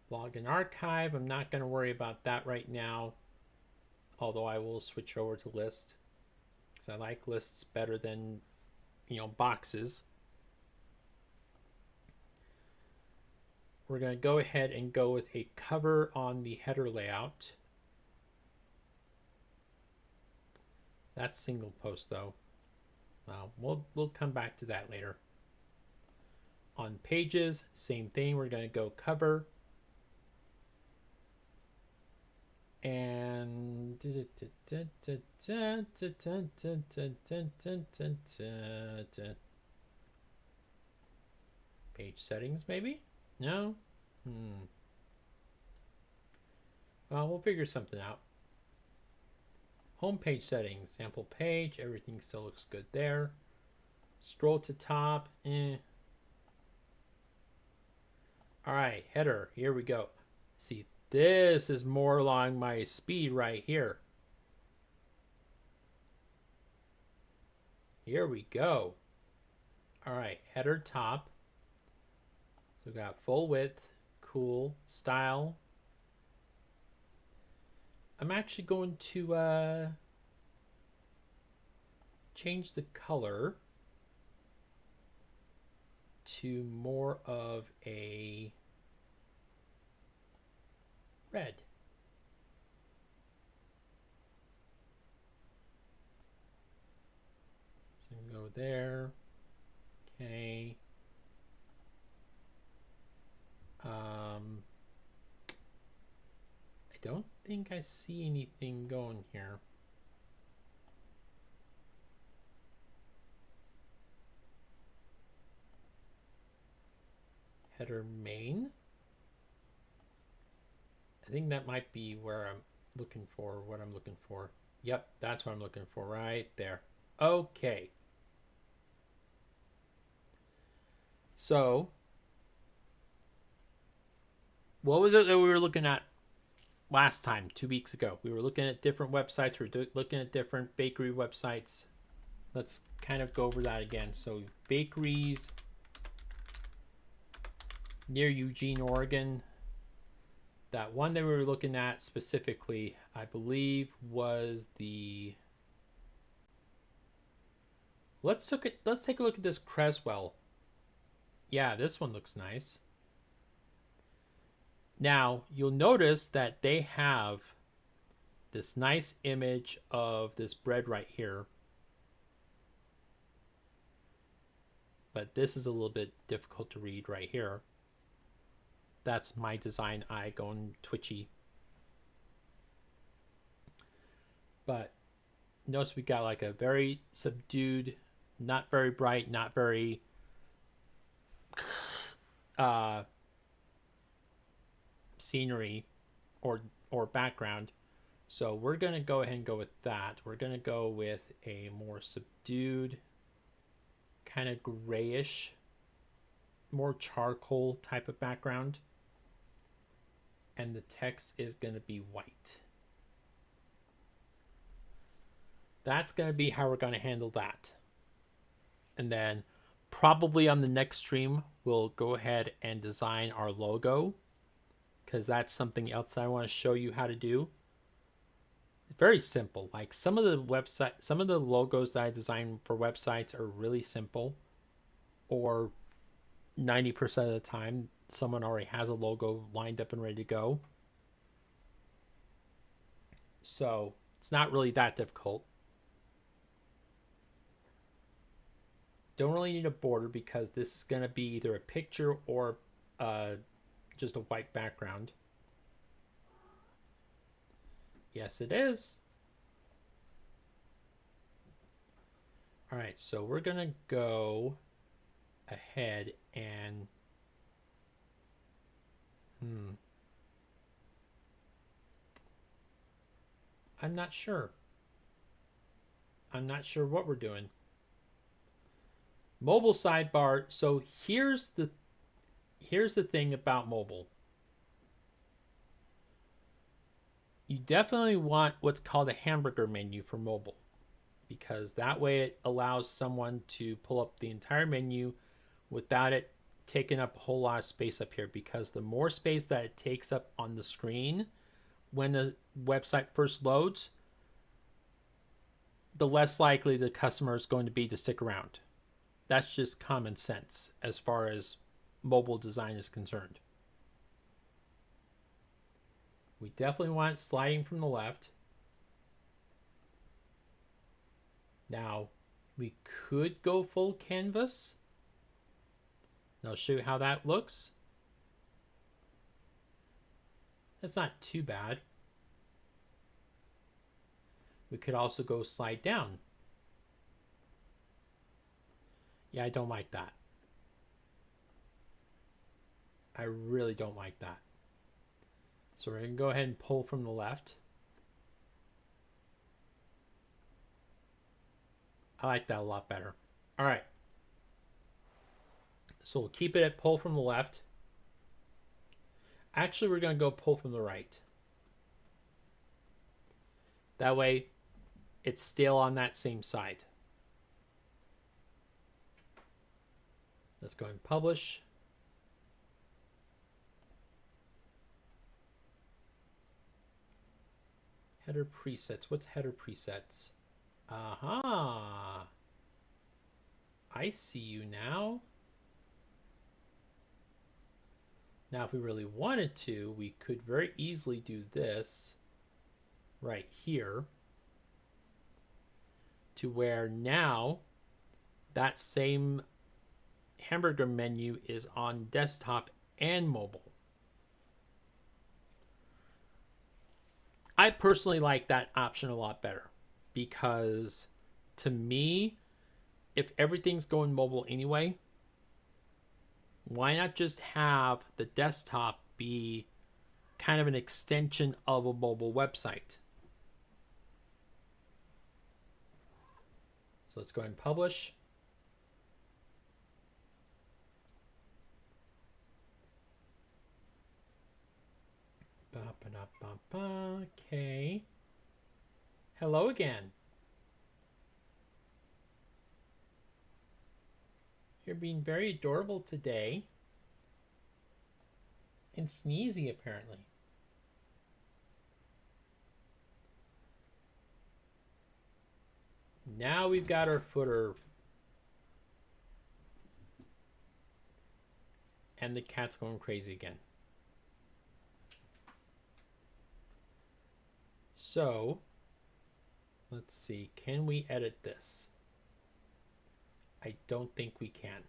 Log and archive, I'm not going to worry about that right now, although I will switch over to list because I like lists better than, boxes. We're going to go ahead and go with a cover on the header layout. That's single post though. We'll come back to that later. On pages, same thing. We're going to go cover. And page settings, maybe? No? Well, we'll figure something out. Homepage settings, sample page, everything still looks good there. Scroll to top, All right, header, here we go. See, this is more along my speed right here. Here we go. All right, header top. So we got full width, cool, style. I'm actually going to change the color to more of a red. So go there. Okay. I don't think I see anything going here. Header main. I think that might be where I'm looking for what I'm looking for. Yep, that's what I'm looking for right there. Okay. So, what was it that we were looking at last time, 2 weeks ago? We were looking at different websites. We were looking at different bakery websites. Let's kind of go over that again. So, bakeries near Eugene, Oregon. That one that we were looking at specifically, I believe, was the... Let's take a look at this Creswell. Yeah, this one looks nice. Now, you'll notice that they have this nice image of this bread right here. But this is a little bit difficult to read right here. That's my design eye going twitchy. But notice we got like a very subdued, not very bright, not very scenery or background. So we're going to go ahead and go with that. We're going to go with a more subdued, kind of grayish, more charcoal type of background. And the text is going to be white. That's going to be how we're going to handle that. And then probably on the next stream, we'll go ahead and design our logo, because that's something else I want to show you how to do. It's very simple. Like some of the logos that I design for websites are really simple, or 90% of the time someone already has a logo lined up and ready to go. So it's not really that difficult. Don't really need a border because this is going to be either a picture or just a white background. Yes, it is. All right, so we're going to go ahead and I'm not sure. I'm not sure what we're doing. Mobile sidebar. So here's the thing about mobile. You definitely want what's called a hamburger menu for mobile, because that way it allows someone to pull up the entire menu without it taking up a whole lot of space up here, because the more space that it takes up on the screen when the website first loads, the less likely the customer is going to be to stick around. That's just common sense as far as mobile design is concerned. We definitely want it sliding from the left. Now, we could go full canvas. I'll show you how that looks. That's not too bad. We could also go slide down. Yeah, I don't like that. I really don't like that. So we're going to go ahead and pull from the left. I like that a lot better. All right. So we'll keep it at pull from the left. Actually, we're going to go pull from the right. That way, it's still on that same side. Let's go and publish. Header presets. What's header presets? Aha. I see you now. Now, if we really wanted to, we could very easily do this right here, to where now that same hamburger menu is on desktop and mobile. I personally like that option a lot better, because to me, if everything's going mobile anyway, why not just have the desktop be kind of an extension of a mobile website? So let's go ahead and publish. Okay. Hello again. You're being very adorable today. And sneezy, apparently. Now we've got our footer. And the cat's going crazy again. So, let's see. Can we edit this? I don't think we can.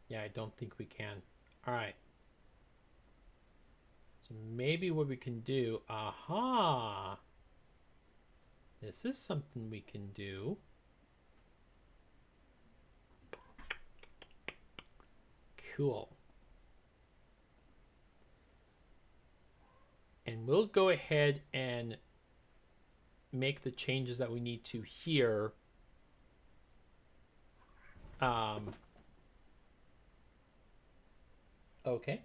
Yeah, I don't think we can. All right. So maybe what we can do, aha! This is something we can do. Cool. And we'll go ahead and make the changes that we need to here. Okay.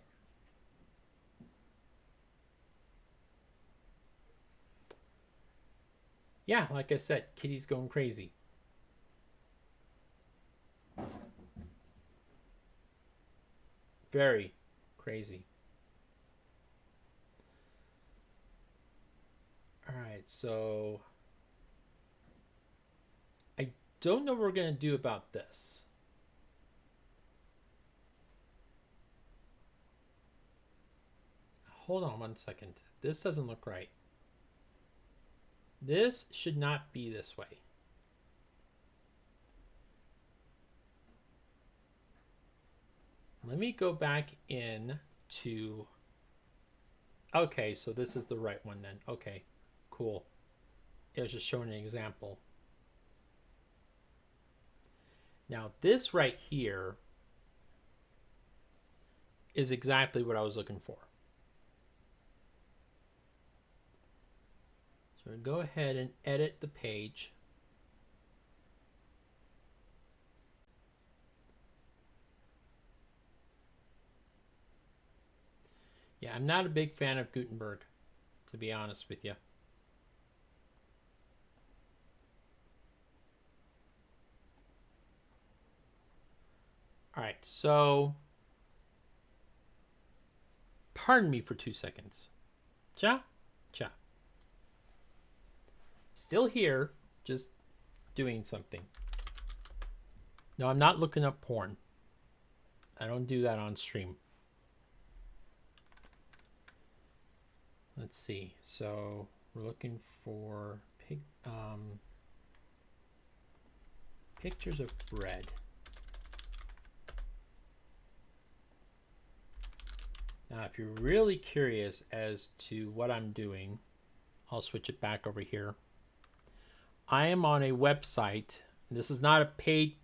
Yeah, like I said, Kitty's going crazy. Very crazy. All right, so I don't know what we're going to do about this. Hold on 1 second. This doesn't look right. This should not be this way. Let me go back in to... Okay, so this is the right one then. Okay, cool. It was just showing an example. Now this right here is exactly what I was looking for. So So go ahead and edit the page. Yeah, I'm not a big fan of Gutenberg, to be honest with you. All right, so pardon me for 2 seconds. Cha, cha. Still here, just doing something. No, I'm not looking up porn. I don't do that on stream. Let's see. So we're looking for pictures of bread. Now, if you're really curious as to what I'm doing, I'll switch it back over here. I am on a website. This is not a paid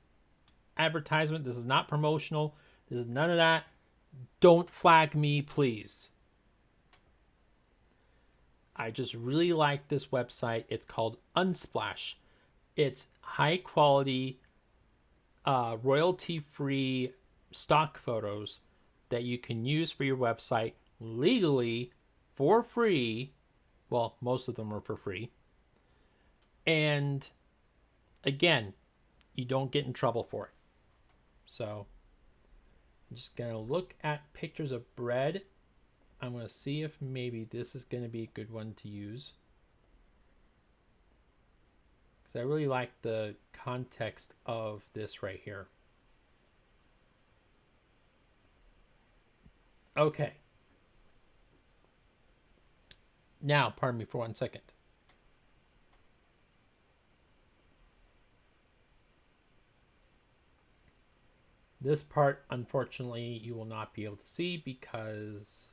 advertisement. This is not promotional. This is none of that. Don't flag me, please. I just really like this website. It's called Unsplash. It's high quality, royalty free stock photos that you can use for your website legally for free. Well, most of them are for free. And again, you don't get in trouble for it. So I'm just going to look at pictures of bread. I'm going to see if maybe this is going to be a good one to use, because I really like the context of this right here. Okay. Now, pardon me for 1 second. This part, unfortunately, you will not be able to see because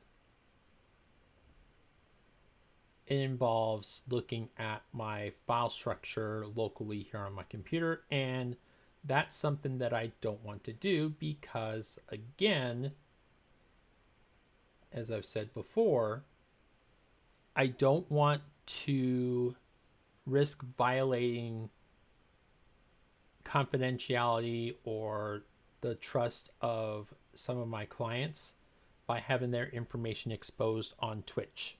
it involves looking at my file structure locally here on my computer, and that's something that I don't want to do because, again, as I've said before, I don't want to risk violating confidentiality or the trust of some of my clients by having their information exposed on Twitch.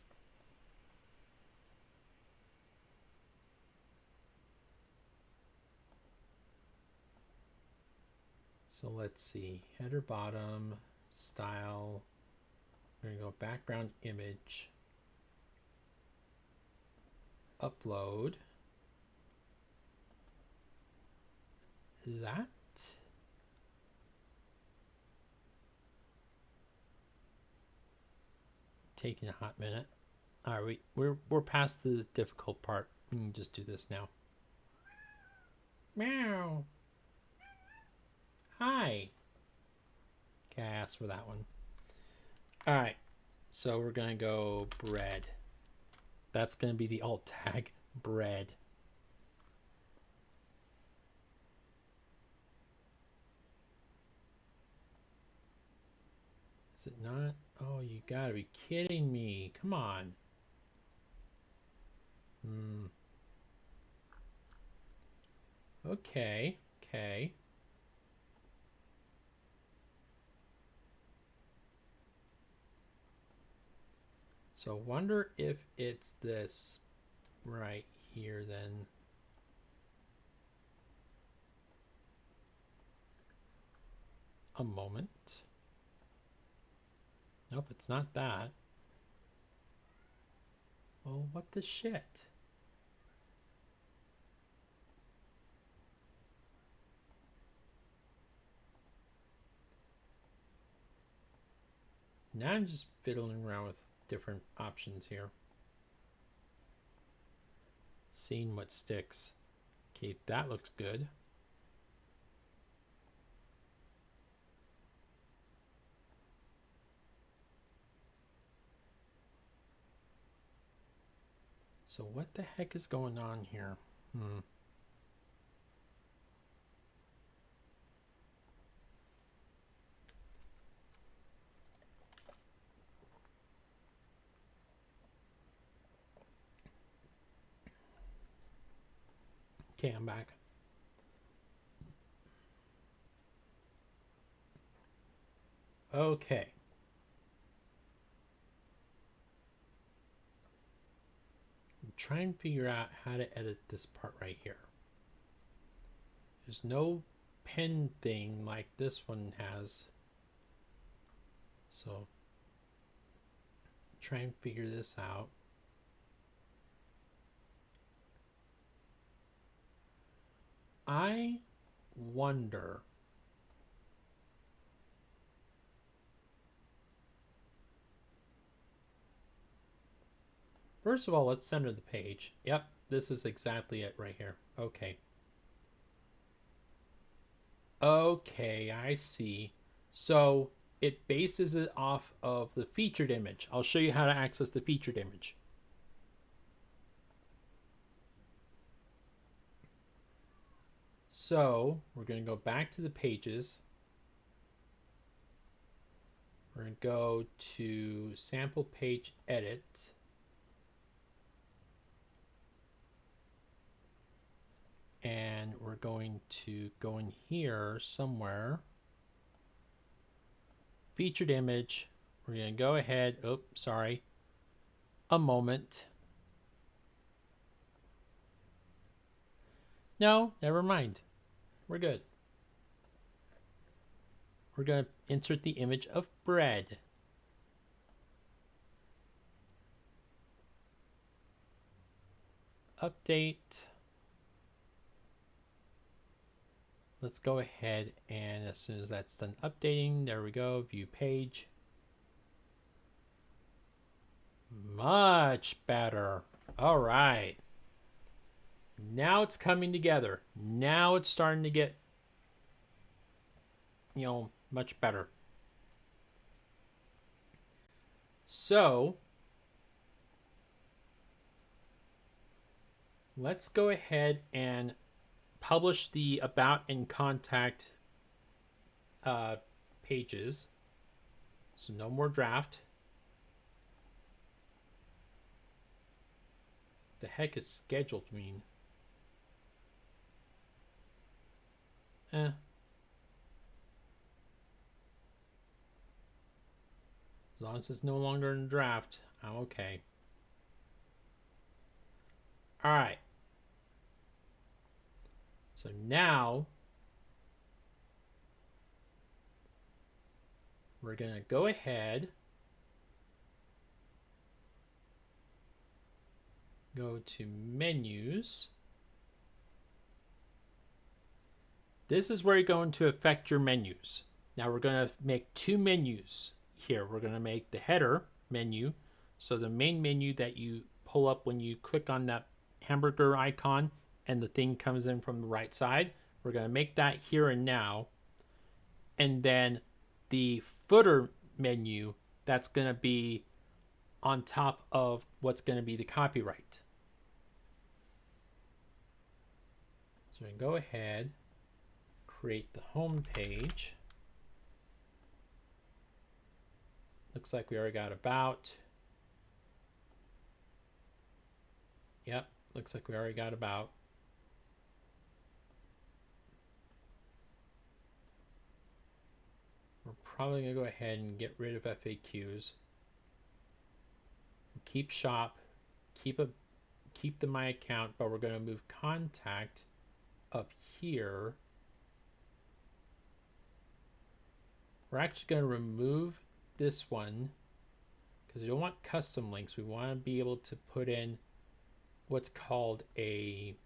So let's see, header, bottom, style. We're going to go background image, upload. That. Taking a hot minute. All right, we're past the difficult part. We can just do this now. Meow. Hi. Okay, I asked for that one. All right, so we're gonna go bread. That's gonna be the alt tag, bread. Is it not? Oh, you gotta be kidding me. Come on. Okay, okay. So wonder if it's this right here then. A moment. Nope, it's not that. Well, what the shit? Now I'm just fiddling around with different options here. Seeing what sticks. Okay, that looks good. So what the heck is going on here? Okay, I'm back. Okay. I'm trying to figure out how to edit this part right here. There's no pen thing like this one has. So try and figure this out. I wonder. First of all, let's center the page. Yep, this is exactly it right here. Okay. Okay, I see. So it bases it off of the featured image. I'll show you how to access the featured image. So we're going to go back to the pages. We're going to go to sample page edit. And we're going to go in here somewhere. Featured image. We're going to go ahead. Oh, sorry. A moment. No, never mind. We're good. We're going to insert the image of bread. Update. Let's go ahead and as soon as that's done updating, there we go, view page. Much better. All right. Now it's coming together. Now it's starting to get, much better. So let's go ahead and publish the about and contact pages. So no more draft. The heck is scheduled mean? As long as it's no longer in draft, I'm okay. All right. So now we're going to go ahead, go to menus. This is where you're going to affect your menus. Now we're going to make two menus here. We're going to make the header menu. So the main menu that you pull up when you click on that hamburger icon and the thing comes in from the right side. We're going to make that here and now. And then the footer menu, that's going to be on top of what's going to be the copyright. So we can go ahead, create the home page. Looks like we already got about. Yep, looks like we already got about. We're probably going to go ahead and get rid of FAQs. Keep shop, keep the my account, but we're going to move contact up here. We're actually going to remove this one because we don't want custom links. We want to be able to put in what's called a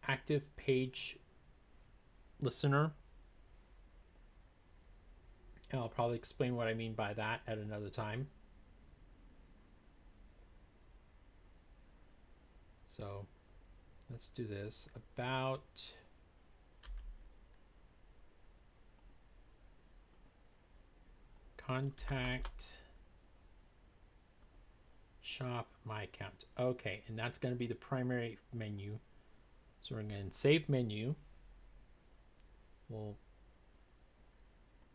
active page listener. And I'll probably explain what I mean by that at another time. So let's do this. About contact shop my account. Okay, and that's going to be the primary menu. So we're going to save menu. We'll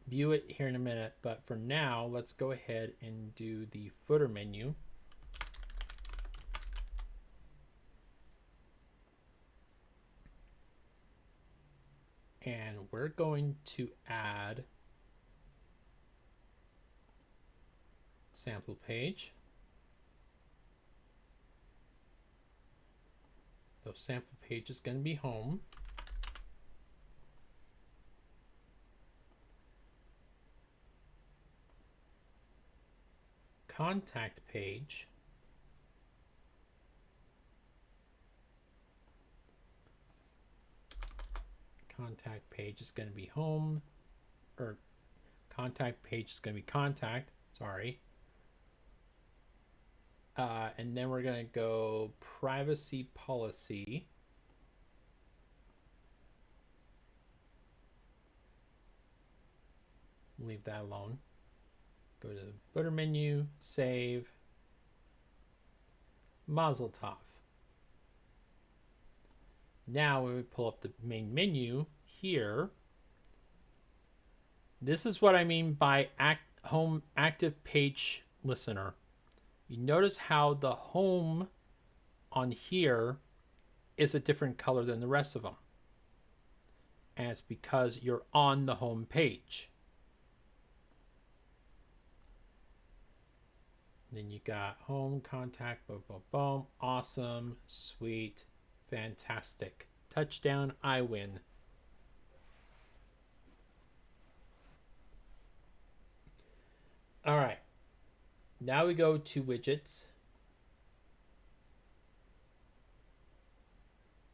view it here in a minute, but for now, let's go ahead and do the footer menu. And we're going to add sample page. So sample page is going to be home. Contact page. Contact page is going to be home, or contact page is going to be contact, sorry. And then we're going to go privacy policy. Leave that alone. Go to the footer menu, save, Mazel Tov. Now when we pull up the main menu here, this is what I mean by home active page listener. You notice how the home on here is a different color than the rest of them. And it's because you're on the home page. Then you got home, contact, boom, boom, boom. Awesome, sweet, fantastic. Touchdown, I win. All right. Now we go to widgets.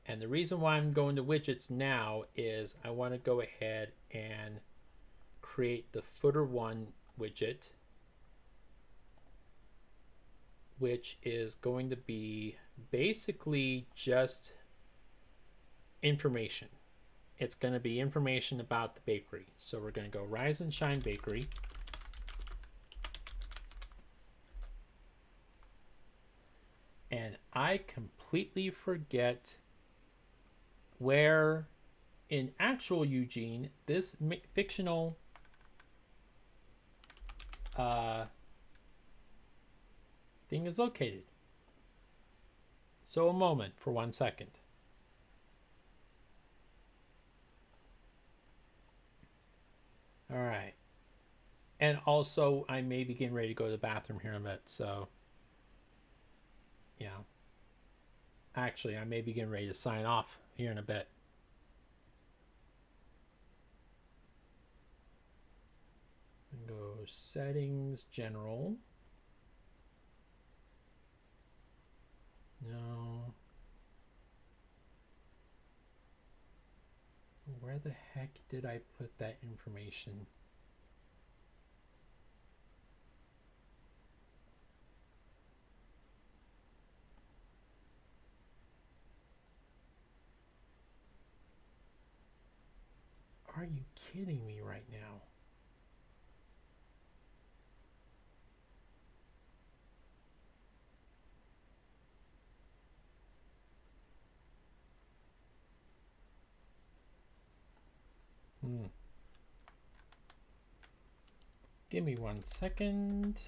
And the reason why I'm going to widgets now is I want to go ahead and create the footer one widget, which is going to be basically just information. It's going to be information about the bakery. So we're going to go Rise and Shine Bakery. And I completely forget where in actual Eugene this fictional thing is located. So a moment for 1 second. All right. And also I may be getting ready to go to the bathroom here in a bit, so yeah. Actually, I may be getting ready to sign off here in a bit. Go settings, general. No. Where the heck did I put that information? Are you kidding me right now? Give me 1 second.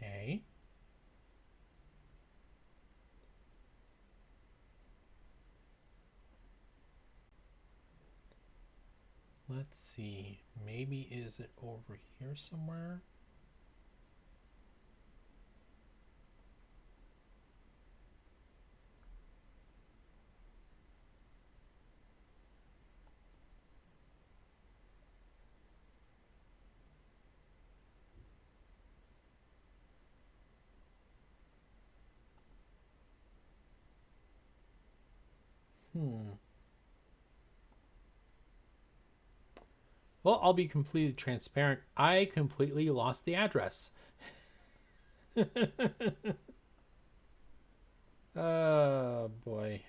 Okay. Let's see. Maybe is it over here somewhere? Well, I'll be completely transparent. I completely lost the address. Oh, boy.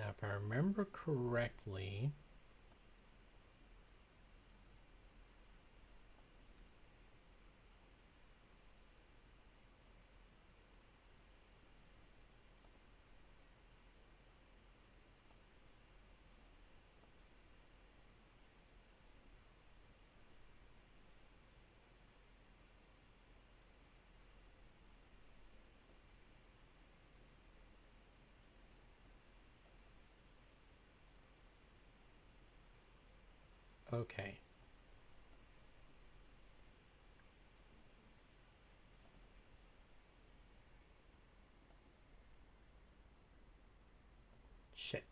Now, if I remember correctly, okay. Shit.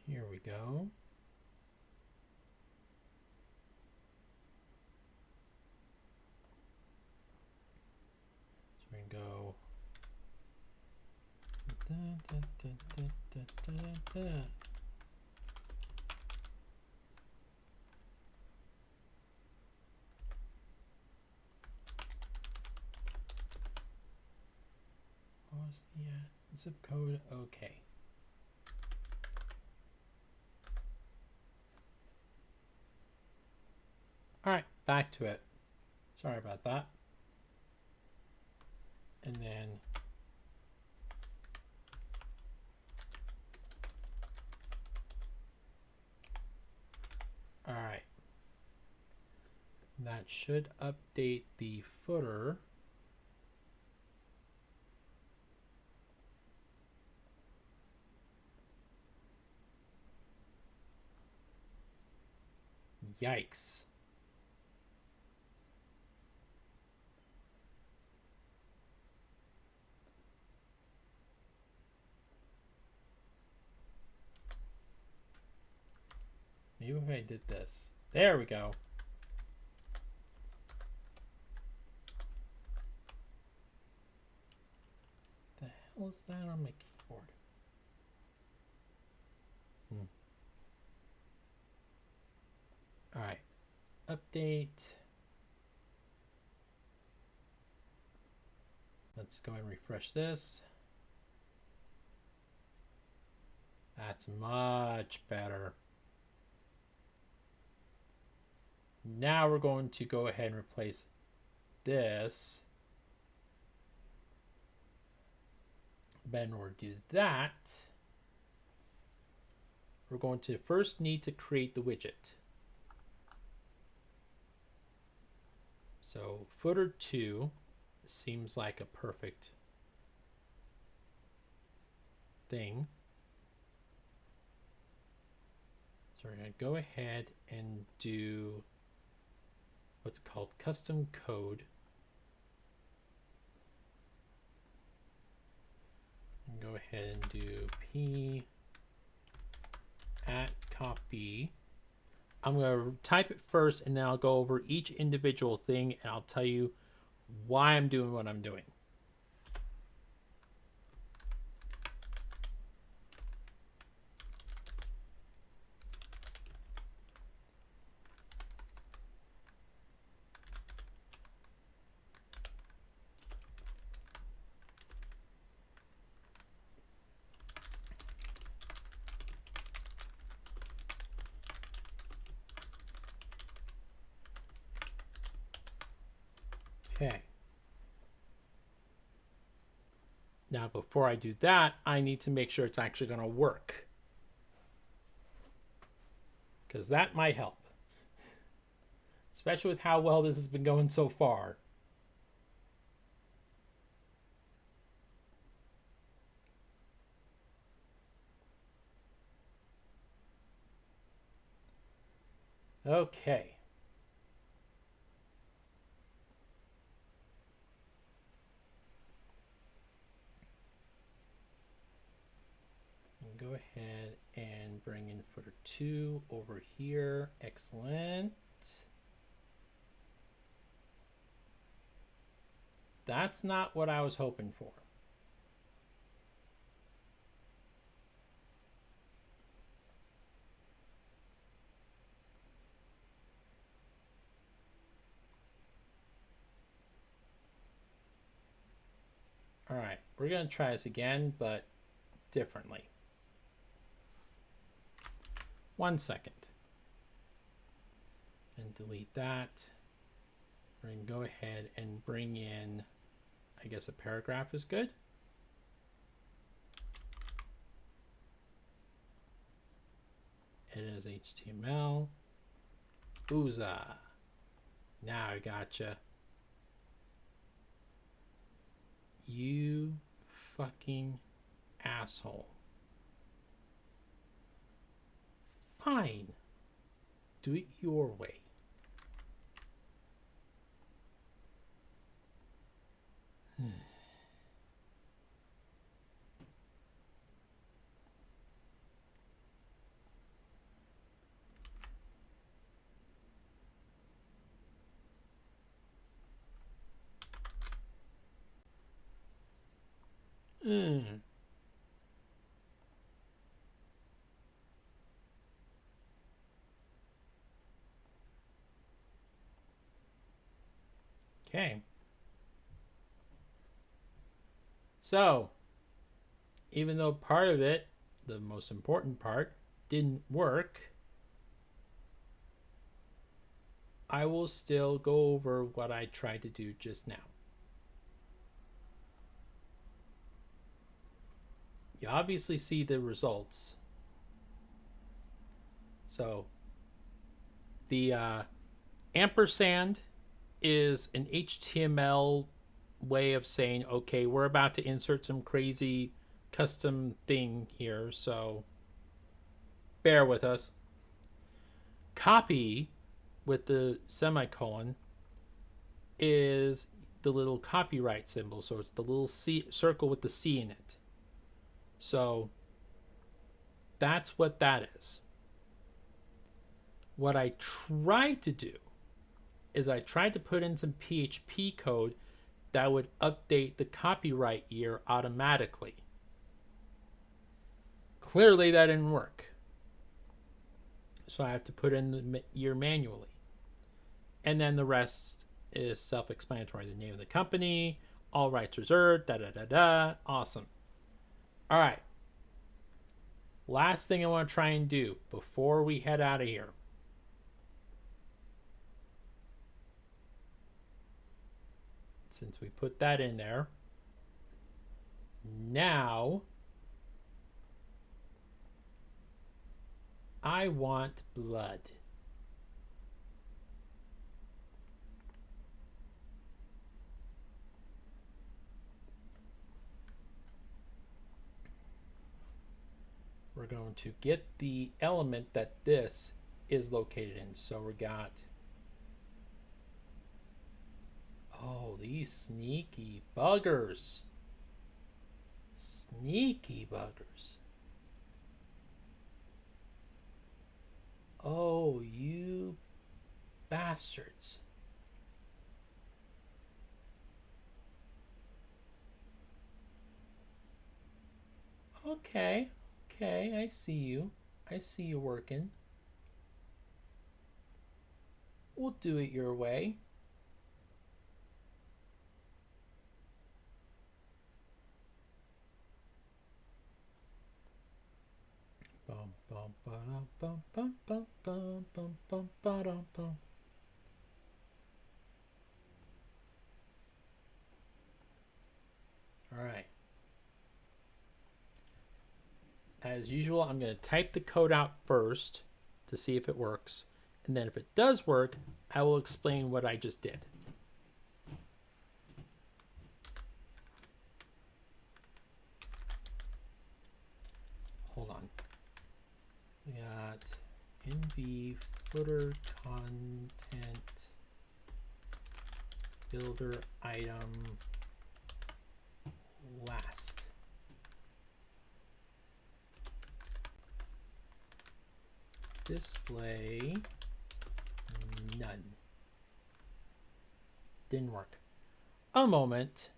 Here we go. So we can go. What was the zip code? Okay. All right, back to it. Sorry about that. And then all right. That should update the footer. Yikes. Maybe if I did this. There we go. The hell is that on my keyboard? All right. Update. Let's go and refresh this. That's much better. Now we're going to go ahead and replace this. But in order to do that, we're going to first need to create the widget. So footer 2 seems like a perfect thing. So we're going to go ahead and do what's called custom code. And go ahead and do p at copy. I'm going to type it first, and then I'll go over each individual thing, and I'll tell you why I'm doing what I'm doing. Okay. Now, before I do that, I need to make sure it's actually going to work, because that might help, especially with how well this has been going so far. Okay. Go ahead and bring in footer 2 over here. Excellent. That's not what I was hoping for. All right, we're going to try this again, but differently. 1 second. And delete that. We're going to go ahead and bring in, I guess a paragraph is good. Edit as HTML. Booza. Now I gotcha. You fucking asshole. Fine. Do it your way. Okay. So, even though part of it, the most important part, didn't work, I will still go over what I tried to do just now. You obviously see the results. So, the ampersand is an HTML way of saying, okay, we're about to insert some crazy custom thing here, so bear with us. Copy with the semicolon is the little copyright symbol, so it's the little C circle with the C in it. So that's what that is. What I tried to do is I tried to put in some PHP code that would update the copyright year automatically. Clearly that didn't work. So I have to put in the year manually. And then the rest is self-explanatory. The name of the company, all rights reserved, da-da-da-da. Awesome. All right. Last thing I want to try and do before we head out of here. Since we put that in there, now I want blood. We're going to get the element that this is located in. So we got, oh, these sneaky buggers. Sneaky buggers. Oh, you bastards. Okay, I see you. I see you working. We'll do it your way. Bum, bum, ba-dum, bum, bum, bum, bum, bum, bum, ba-dum, bum. All right. As usual, I'm going to type the code out first to see if it works. And then if it does work, I will explain what I just did. Hold on. We got NV footer content builder item last. Display none. Didn't work. A moment.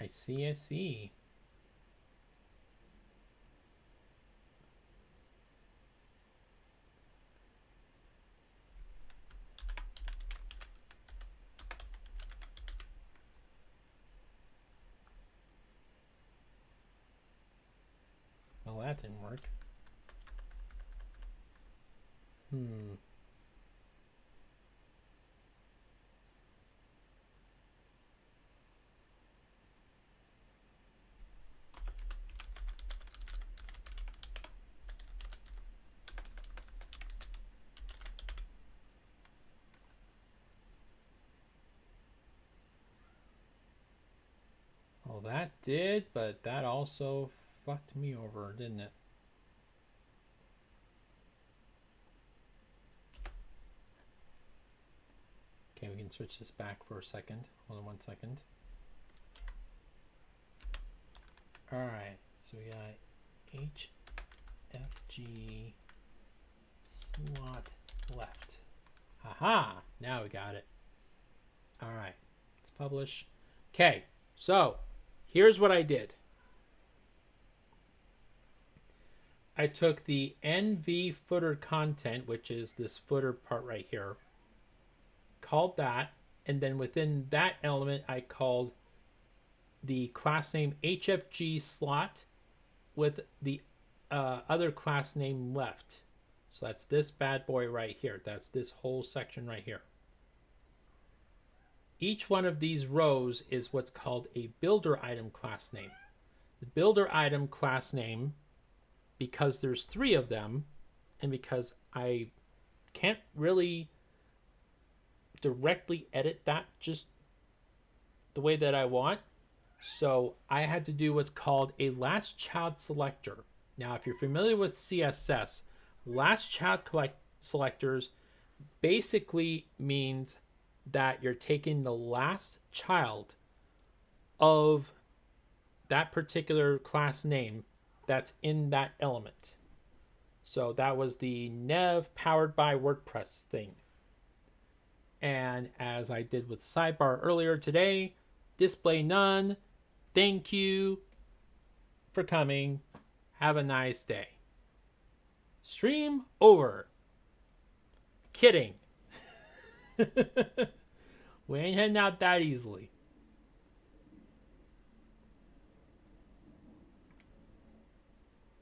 see, I see. Well, that didn't work. Well, that did, but that also fucked me over, didn't it? Okay, we can switch this back for a second. Hold on 1 second. All right, so we got HFG slot left. Haha, now we got it. All right, let's publish. Okay, so here's what I did. I took the NV footer content, which is this footer part right here, called that, and then within that element, I called the class name HFG slot with the other class name left. So that's this bad boy right here. That's this whole section right here. Each one of these rows is what's called a builder item class name. The builder item class name, because there's 3 of them, and because I can't really directly edit that just the way that I want, so I had to do what's called a last child selector. Now, if you're familiar with CSS, last child selectors basically means that you're taking the last child of that particular class name that's in that element. So that was the Nev powered by WordPress thing. And as I did with sidebar earlier today, display none. Thank you for coming. Have a nice day. Stream over. Kidding. We ain't heading out that easily.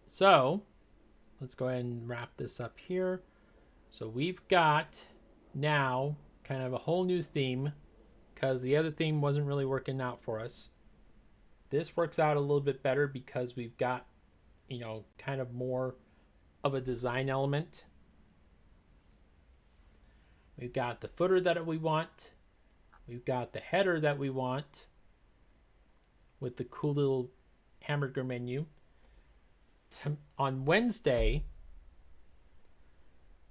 So let's go ahead and wrap this up here. So we've got now kind of a whole new theme because the other theme wasn't really working out for us. This works out a little bit better because we've got, kind of more of a design element. We've got the footer that we want. We've got the header that we want with the cool little hamburger menu. On Wednesday,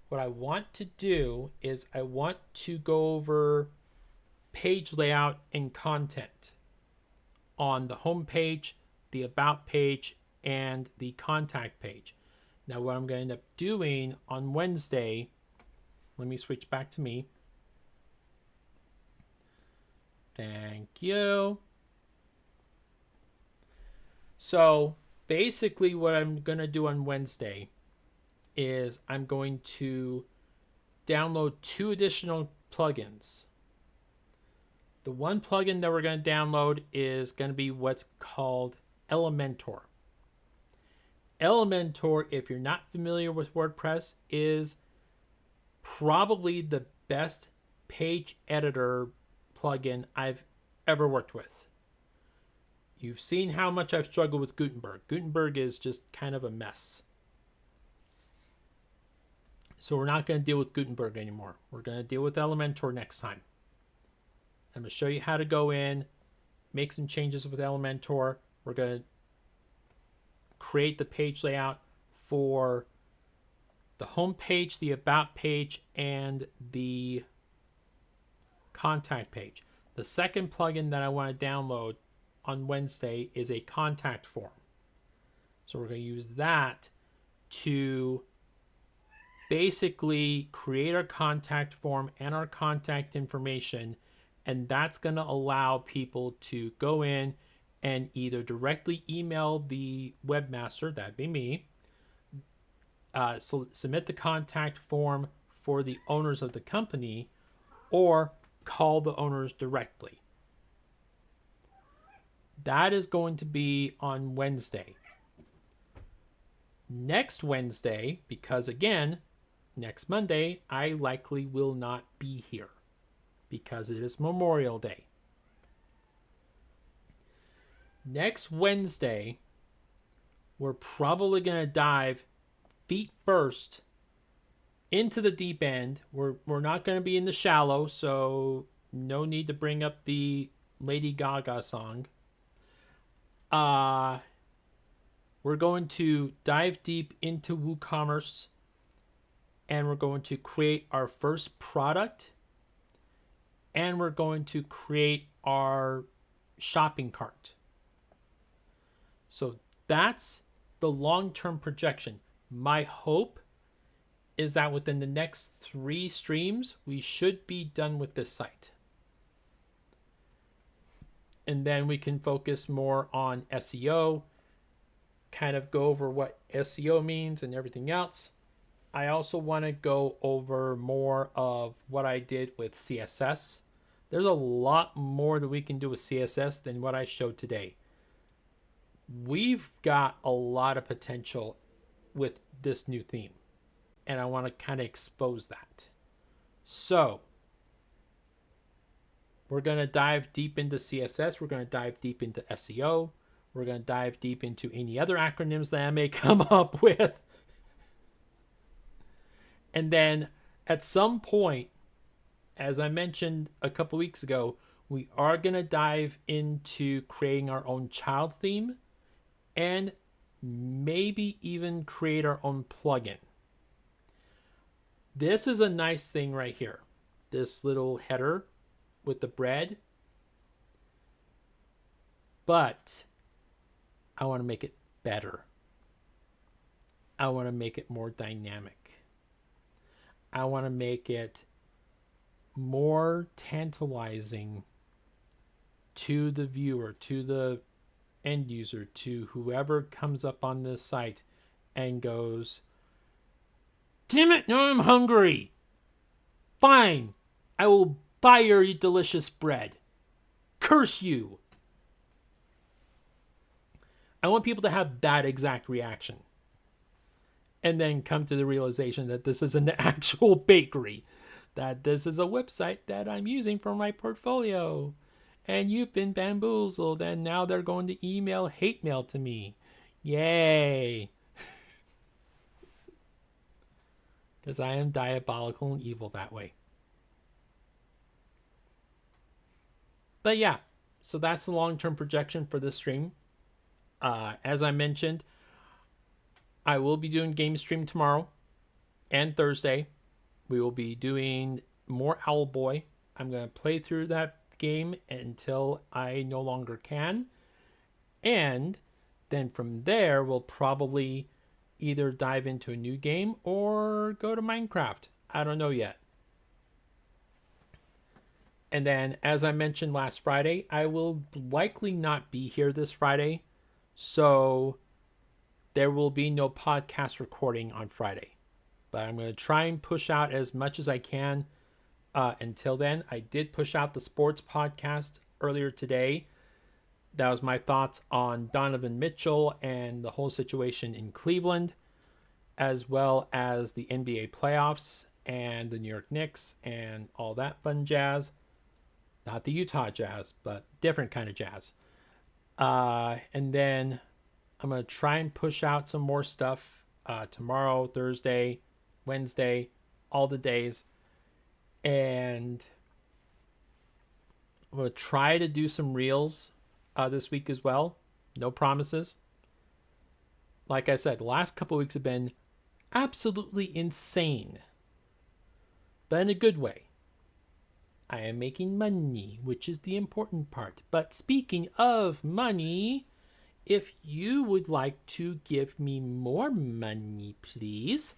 what I want to do is I want to go over page layout and content on the home page, the about page, and the contact page. Now, what I'm going to end up doing on Wednesday, let me switch back to me. Thank you. So basically what I'm going to do on Wednesday is I'm going to download 2 additional plugins. The one plugin that we're going to download is going to be what's called Elementor. Elementor, if you're not familiar with WordPress, is probably the best page editor plugin I've ever worked with. You've seen how much I've struggled with Gutenberg. Gutenberg is just kind of a mess. So we're not going to deal with Gutenberg anymore. We're going to deal with Elementor next time. I'm going to show you how to go in, make some changes with Elementor. We're going to create the page layout for the home page, the about page, and the contact page. The second plugin that I want to download on Wednesday is a contact form. So we're going to use that to basically create our contact form and our contact information, and that's going to allow people to go in and either directly email the webmaster, that'd be me, submit the contact form for the owners of the company, or call the owners directly. That is going to be on Wednesday. Next Wednesday, because again, next Monday, I likely will not be here because it is Memorial Day. Next Wednesday, we're probably going to dive feet first into the deep end. We're not going to be in the shallow, so no need to bring up the Lady Gaga song. We're going to dive deep into WooCommerce, and we're going to create our first product, and we're going to create our shopping cart. So that's the long-term projection. My hope is that within the next 3 streams, we should be done with this site. And then we can focus more on SEO, kind of go over what SEO means and everything else. I also want to go over more of what I did with CSS. There's a lot more that we can do with CSS than what I showed today. We've got a lot of potential with this new theme, and I want to kind of expose that. So we're going to dive deep into CSS. We're going to dive deep into SEO. We're going to dive deep into any other acronyms that I may come up with. And then at some point, as I mentioned a couple weeks ago, we are going to dive into creating our own child theme and maybe even create our own plugin. This is a nice thing right here. This little header with the bread. But I want to make it better. I want to make it more dynamic. I want to make it more tantalizing to the viewer, to the end user, to whoever comes up on this site and goes, "Damn it, now I'm hungry. Fine, I will buy your delicious bread. Curse you." I want people to have that exact reaction. And then come to the realization that this is an actual bakery, that this is a website that I'm using for my portfolio. And you've been bamboozled, and now they're going to email hate mail to me. Yay. Because I am diabolical and evil that way. But yeah, so that's the long-term projection for this stream. As I mentioned, I will be doing game stream tomorrow and Thursday. We will be doing more Owlboy. I'm going to play through that game until I no longer can. And then from there, we'll probably either dive into a new game or go to Minecraft. I don't know yet. And then, as I mentioned last Friday, I will likely not be here this Friday. So there will be no podcast recording on Friday. But I'm going to try and push out as much as I can until then. I did push out the sports podcast earlier today. That was my thoughts on Donovan Mitchell and the whole situation in Cleveland, as well as the NBA playoffs and the New York Knicks and all that fun jazz. Not the Utah Jazz, but different kind of jazz. And then I'm going to try and push out some more stuff tomorrow, Thursday, Wednesday, all the days. And I'm going to try to do some reels this week as well. No promises. Like I said, the last couple of weeks have been absolutely insane, but in a good way. I am making money, which is the important part. But speaking of money, if you would like to give me more money, please,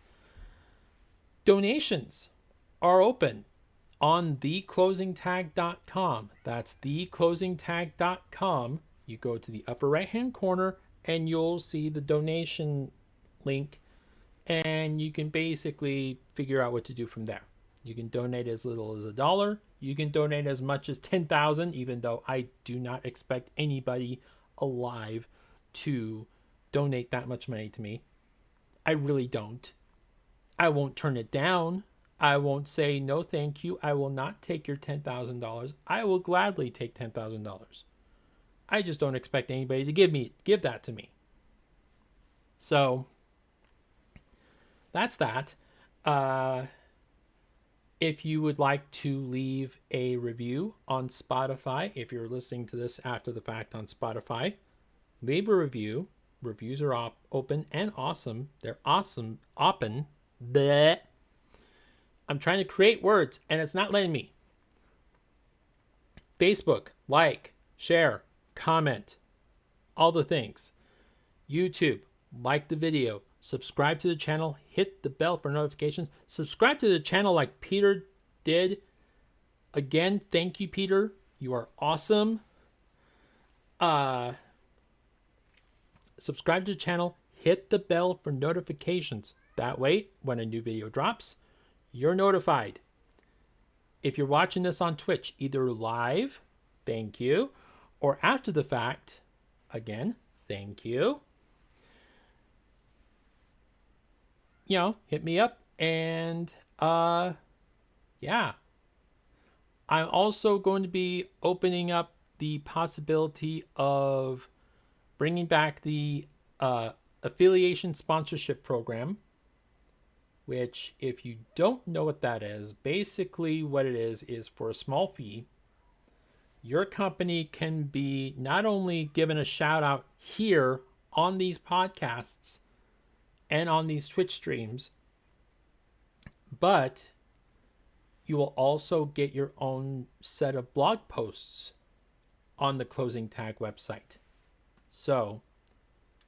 donations are open on theclosingtag.com. That's theclosingtag.com. You go to the upper right hand corner and you'll see the donation link, and you can basically figure out what to do from there. You can donate as little as $1. You can donate as much as 10,000, even though I do not expect anybody alive to donate that much money to me. I really don't. I won't turn it down. I won't say no thank you. I will not take your $10,000. I will gladly take $10,000. I just don't expect anybody to give that to me. So that's that. If you would like to leave a review on Spotify, if you're listening to this after the fact on Spotify, leave a review. Reviews are open and awesome. They're awesome. Open. Bleh. I'm trying to create words and it's not letting me. Facebook, like, share, comment, all the things. YouTube, like the video, subscribe to the channel, hit the bell for notifications, subscribe to the channel like Peter did. Again, thank you, Peter. You are awesome. Subscribe to the channel, hit the bell for notifications. That way, when a new video drops, you're notified. If you're watching this on Twitch, either live, thank you, or after the fact, again, thank you. You know, hit me up, and yeah. I'm also going to be opening up the possibility of bringing back the affiliation sponsorship program, which, if you don't know what that is, basically what it is for a small fee, your company can be not only given a shout out here on these podcasts and on these Twitch streams, but you will also get your own set of blog posts on the Closing Tag website. So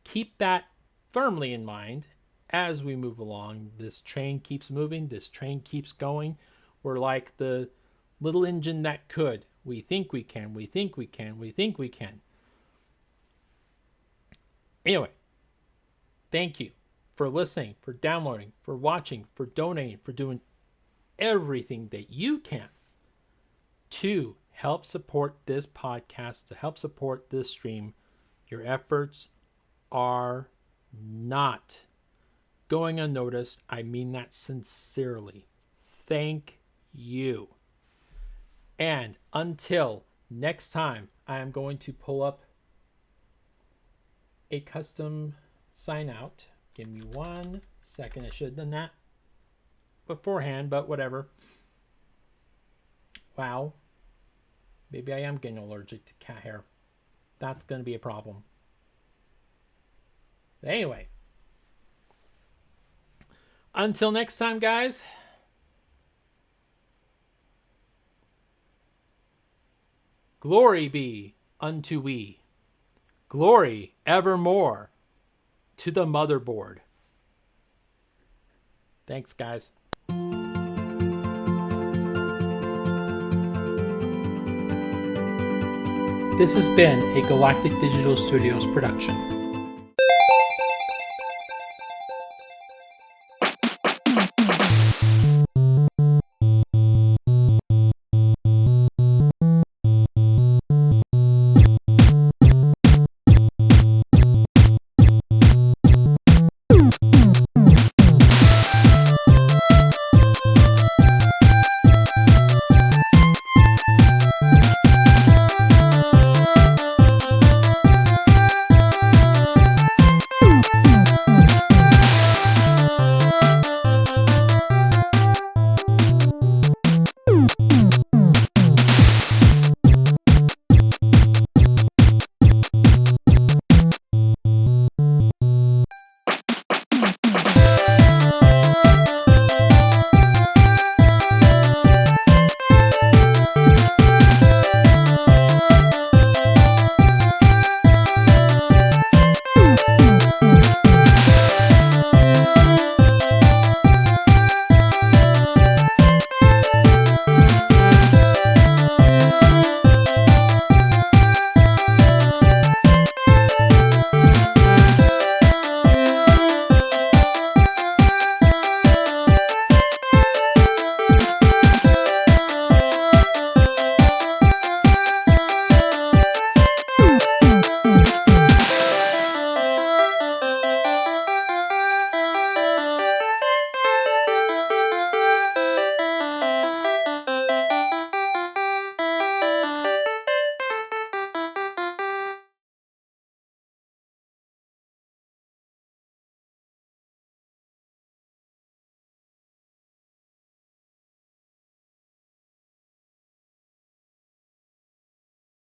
keep that firmly in mind as we move along. This train keeps moving. This train keeps going. We're like the little engine that could. We think we can. We think we can. We think we can. Anyway, thank you for listening, for downloading, for watching, for donating, for doing everything that you can to help support this podcast, to help support this stream. Your efforts are not going unnoticed. I mean that sincerely. Thank you. And until next time, I am going to pull up a custom sign out. Give me 1 second. I should have done that beforehand, but whatever. Wow. Maybe I am getting allergic to cat hair. That's going to be a problem. But anyway. Until next time, guys. Glory be unto we. Glory evermore to the motherboard. Thanks, guys. This has been a Galactic Digital Studios production.